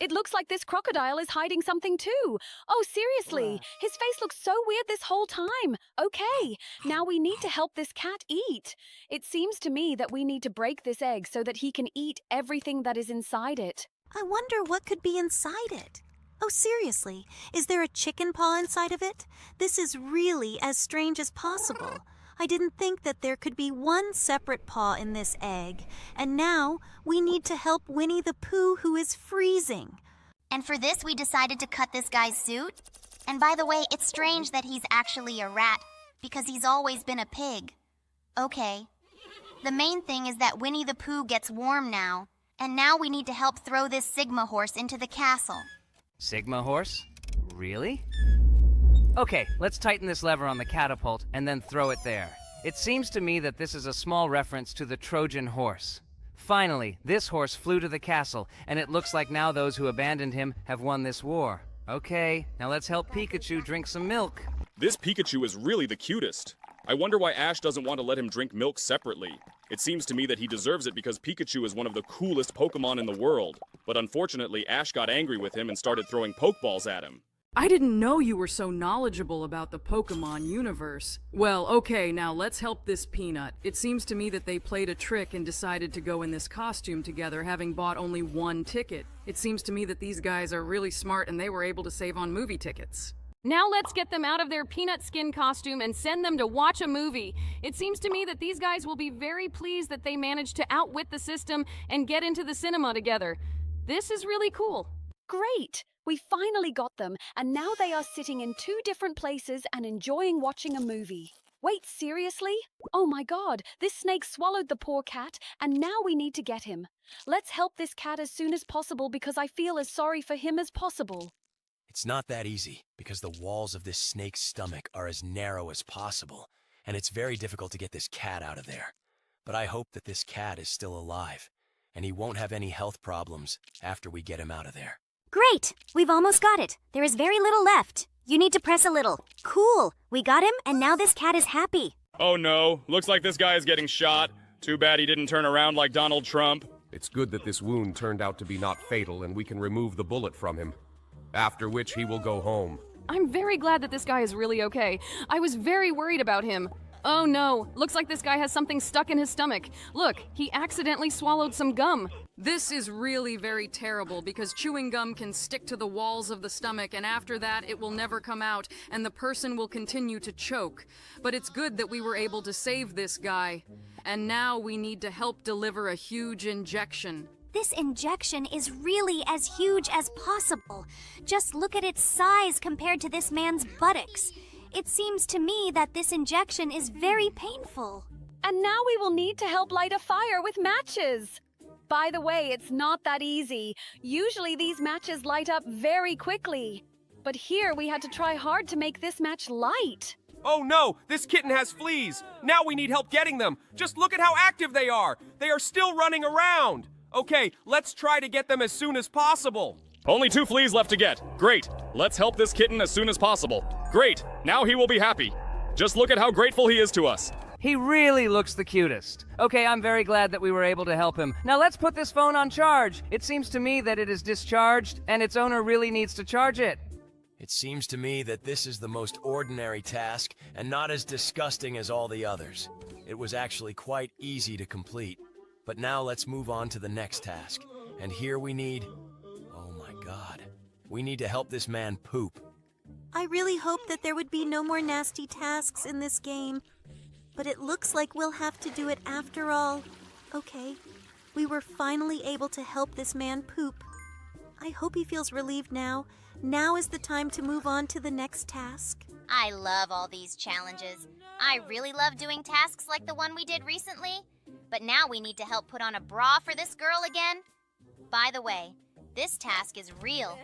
It looks like this crocodile is hiding something too. Oh, seriously, his face looks so weird this whole time. Okay, now we need to help this cat eat. It seems to me that we need to break this egg so that he can eat everything that is inside it. I wonder what could be inside it. Oh, seriously, is there a chicken paw inside of it? This is really as strange as possible. I didn't think that there could be one separate paw in this egg. And now we need to help Winnie the Pooh, who is freezing. And for this, we decided to cut this guy's suit. And by the way, it's strange that he's actually a rat, because he's always been a pig. Okay. The main thing is that Winnie the Pooh gets warm now. And now we need to help throw this Sigma horse into the castle. Sigma horse? Really? Okay, let's tighten this lever on the catapult and then throw it there. It seems to me that this is a small reference to the Trojan horse. Finally, this horse flew to the castle, and it looks like now those who abandoned him have won this war. Okay, now let's help Pikachu drink some milk. This Pikachu is really the cutest. I wonder why Ash doesn't want to let him drink milk separately. It seems to me that he deserves it because Pikachu is one of the coolest Pokemon in the world. But unfortunately, Ash got angry with him and started throwing Pokeballs at him. I didn't know you were so knowledgeable about the Pokemon universe. Well, okay, now let's help this Peanut. It seems to me that they played a trick and decided to go in this costume together, having bought only one ticket. It seems to me that these guys are really smart and they were able to save on movie tickets. Now let's get them out of their peanut skin costume and send them to watch a movie. It seems to me that these guys will be very pleased that they managed to outwit the system and get into the cinema together. This is really cool. Great! We finally got them, and now they are sitting in two different places and enjoying watching a movie. Wait, seriously? Oh my god, this snake swallowed the poor cat, and now we need to get him. Let's help this cat as soon as possible because I feel as sorry for him as possible. It's not that easy, because the walls of this snake's stomach are as narrow as possible, and it's very difficult to get this cat out of there. But I hope that this cat is still alive, and he won't have any health problems after we get him out of there. Great! We've almost got it. There is very little left. You need to press a little. Cool! We got him, and now this cat is happy. Oh no, looks like this guy is getting shot. Too bad he didn't turn around like Donald Trump. It's good that this wound turned out to be not fatal and we can remove the bullet from him. After which he will go home. I'm very glad that this guy is really okay. I was very worried about him. Oh no, looks like this guy has something stuck in his stomach. Look, he accidentally swallowed some gum. This is really very terrible because chewing gum can stick to the walls of the stomach and after that it will never come out and the person will continue to choke. But it's good that we were able to save this guy. And now we need to help deliver a huge injection. This injection is really as huge as possible. Just look at its size compared to this man's buttocks. It seems to me that this injection is very painful. And now we will need to help light a fire with matches. By the way, it's not that easy. Usually these matches light up very quickly. But here we had to try hard to make this match light. Oh no, this kitten has fleas. Now we need help getting them. Just look at how active they are. They are still running around. Okay, let's try to get them as soon as possible. Only 2 fleas left to get. Great. Let's help this kitten as soon as possible. Great. Now he will be happy. Just look at how grateful he is to us. He really looks the cutest. Okay, I'm very glad that we were able to help him. Now let's put this phone on charge. It seems to me that it is discharged, and its owner really needs to charge it. It seems to me that this is the most ordinary task and not as disgusting as all the others. It was actually quite easy to complete. But now let's move on to the next task. And here we need... Oh my God. We need to help this man poop. I really hoped that there would be no more nasty tasks in this game. But it looks like we'll have to do it after all. Okay, we were finally able to help this man poop. I hope he feels relieved now. Now is the time to move on to the next task. I love all these challenges. I really love doing tasks like the one we did recently. But now we need to help put on a bra for this girl again. By the way, this task is real.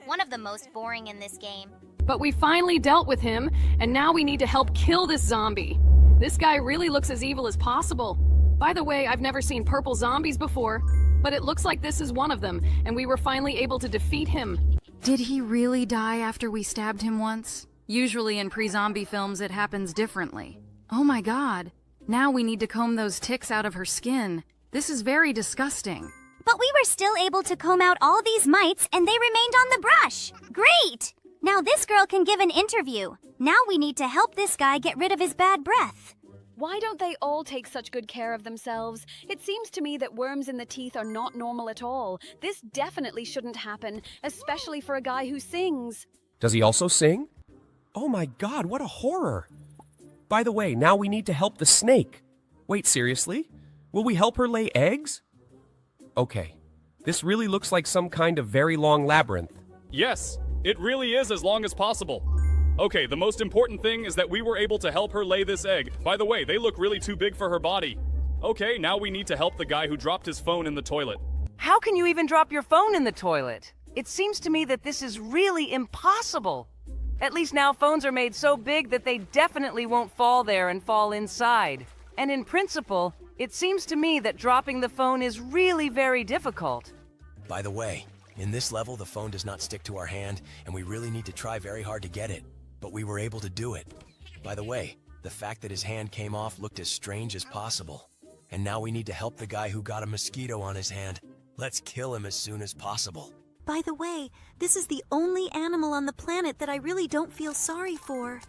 One of the most boring in this game. But we finally dealt with him, and now we need to help kill this zombie. This guy really looks as evil as possible. By the way, I've never seen purple zombies before, but it looks like this is one of them, and we were finally able to defeat him. Did he really die after we stabbed him once? Usually in pre-zombie films it happens differently. Oh my God. Now we need to comb those ticks out of her skin. This is very disgusting. But we were still able to comb out all these mites and they remained on the brush. Great! Now this girl can give an interview. Now we need to help this guy get rid of his bad breath. Why don't they all take such good care of themselves? It seems to me that worms in the teeth are not normal at all. This definitely shouldn't happen, especially for a guy who sings. Does he also sing? Oh my God, what a horror. By the way, now we need to help the snake. Wait, seriously? Will we help her lay eggs? Okay, this really looks like some kind of very long labyrinth. Yes, it really is as long as possible. Okay, the most important thing is that we were able to help her lay this egg. By the way, they look really too big for her body. Okay, now we need to help the guy who dropped his phone in the toilet. How can you even drop your phone in the toilet? It seems to me that this is really impossible. At least now phones are made so big that they definitely won't fall there and fall inside. And in principle, it seems to me that dropping the phone is really very difficult. By the way, in this level, the phone does not stick to our hand, and we really need to try very hard to get it. But we were able to do it. By the way, the fact that his hand came off looked as strange as possible. And now we need to help the guy who got a mosquito on his hand. Let's kill him as soon as possible. By the way, this is the only animal on the planet that I really don't feel sorry for.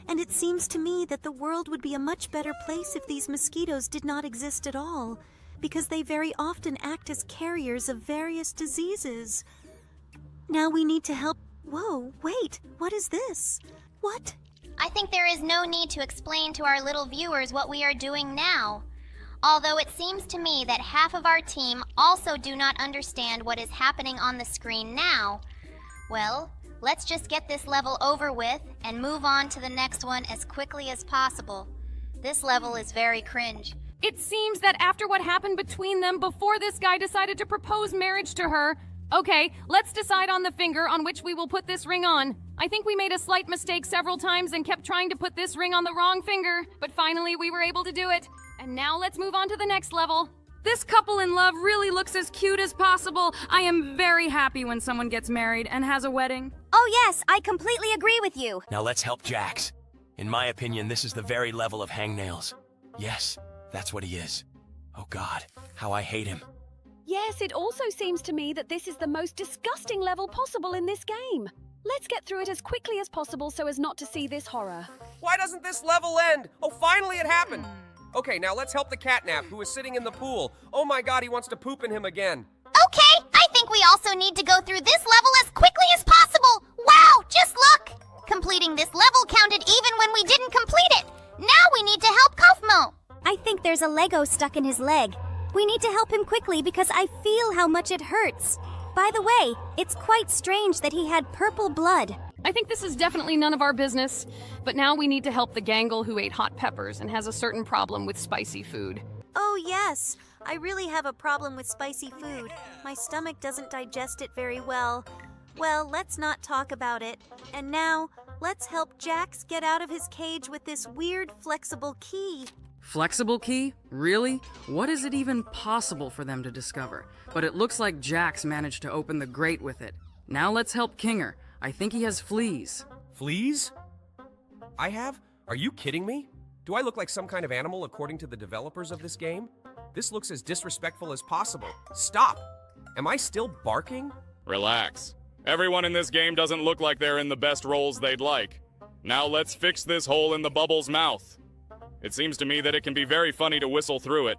And it seems to me that the world would be a much better place if these mosquitoes did not exist at all, because they very often act as carriers of various diseases. Now we need to help... Whoa, wait, what is this? What? I think there is no need to explain to our little viewers what we are doing now. Although it seems to me that half of our team also do not understand what is happening on the screen now. Well, let's just get this level over with and move on to the next one as quickly as possible. This level is very cringe. It seems that after what happened between them before this guy decided to propose marriage to her... Okay, let's decide on the finger on which we will put this ring on. I think we made a slight mistake several times and kept trying to put this ring on the wrong finger, but finally we were able to do it. And now let's move on to the next level. This couple in love really looks as cute as possible. I am very happy when someone gets married and has a wedding. Oh yes, I completely agree with you. Now let's help Jax. In my opinion, this is the very level of hangnails. Yes, that's what he is. Oh God, how I hate him. Yes, it also seems to me that this is the most disgusting level possible in this game. Let's get through it as quickly as possible so as not to see this horror. Why doesn't this level end? Oh, finally it happened. Okay, now let's help the catnap who is sitting in the pool. Oh my God, he wants to poop in him again. Okay, I think we also need to go through this level as quickly as possible. Wow, just look! Completing this level counted even when we didn't complete it. Now we need to help Kofmo. I think there's a Lego stuck in his leg. We need to help him quickly because I feel how much it hurts. By the way, it's quite strange that he had purple blood. I think this is definitely none of our business, but now we need to help the gangle who ate hot peppers and has a certain problem with spicy food. Oh yes, I really have a problem with spicy food. My stomach doesn't digest it very well. Well, let's not talk about it. And now, Let's help Jax get out of his cage with this weird flexible key. Flexible key? Really? What is it even possible for them to discover? But it looks like Jax managed to open the grate with it. Now let's help Kinger. I think he has fleas. Fleas? I have? Are you kidding me? Do I look like some kind of animal according to the developers of this game? This looks as disrespectful as possible. Stop! Am I still barking? Relax. Everyone in this game doesn't look like they're in the best roles they'd like. Now let's fix this hole in the bubble's mouth. It seems to me that it can be very funny to whistle through it,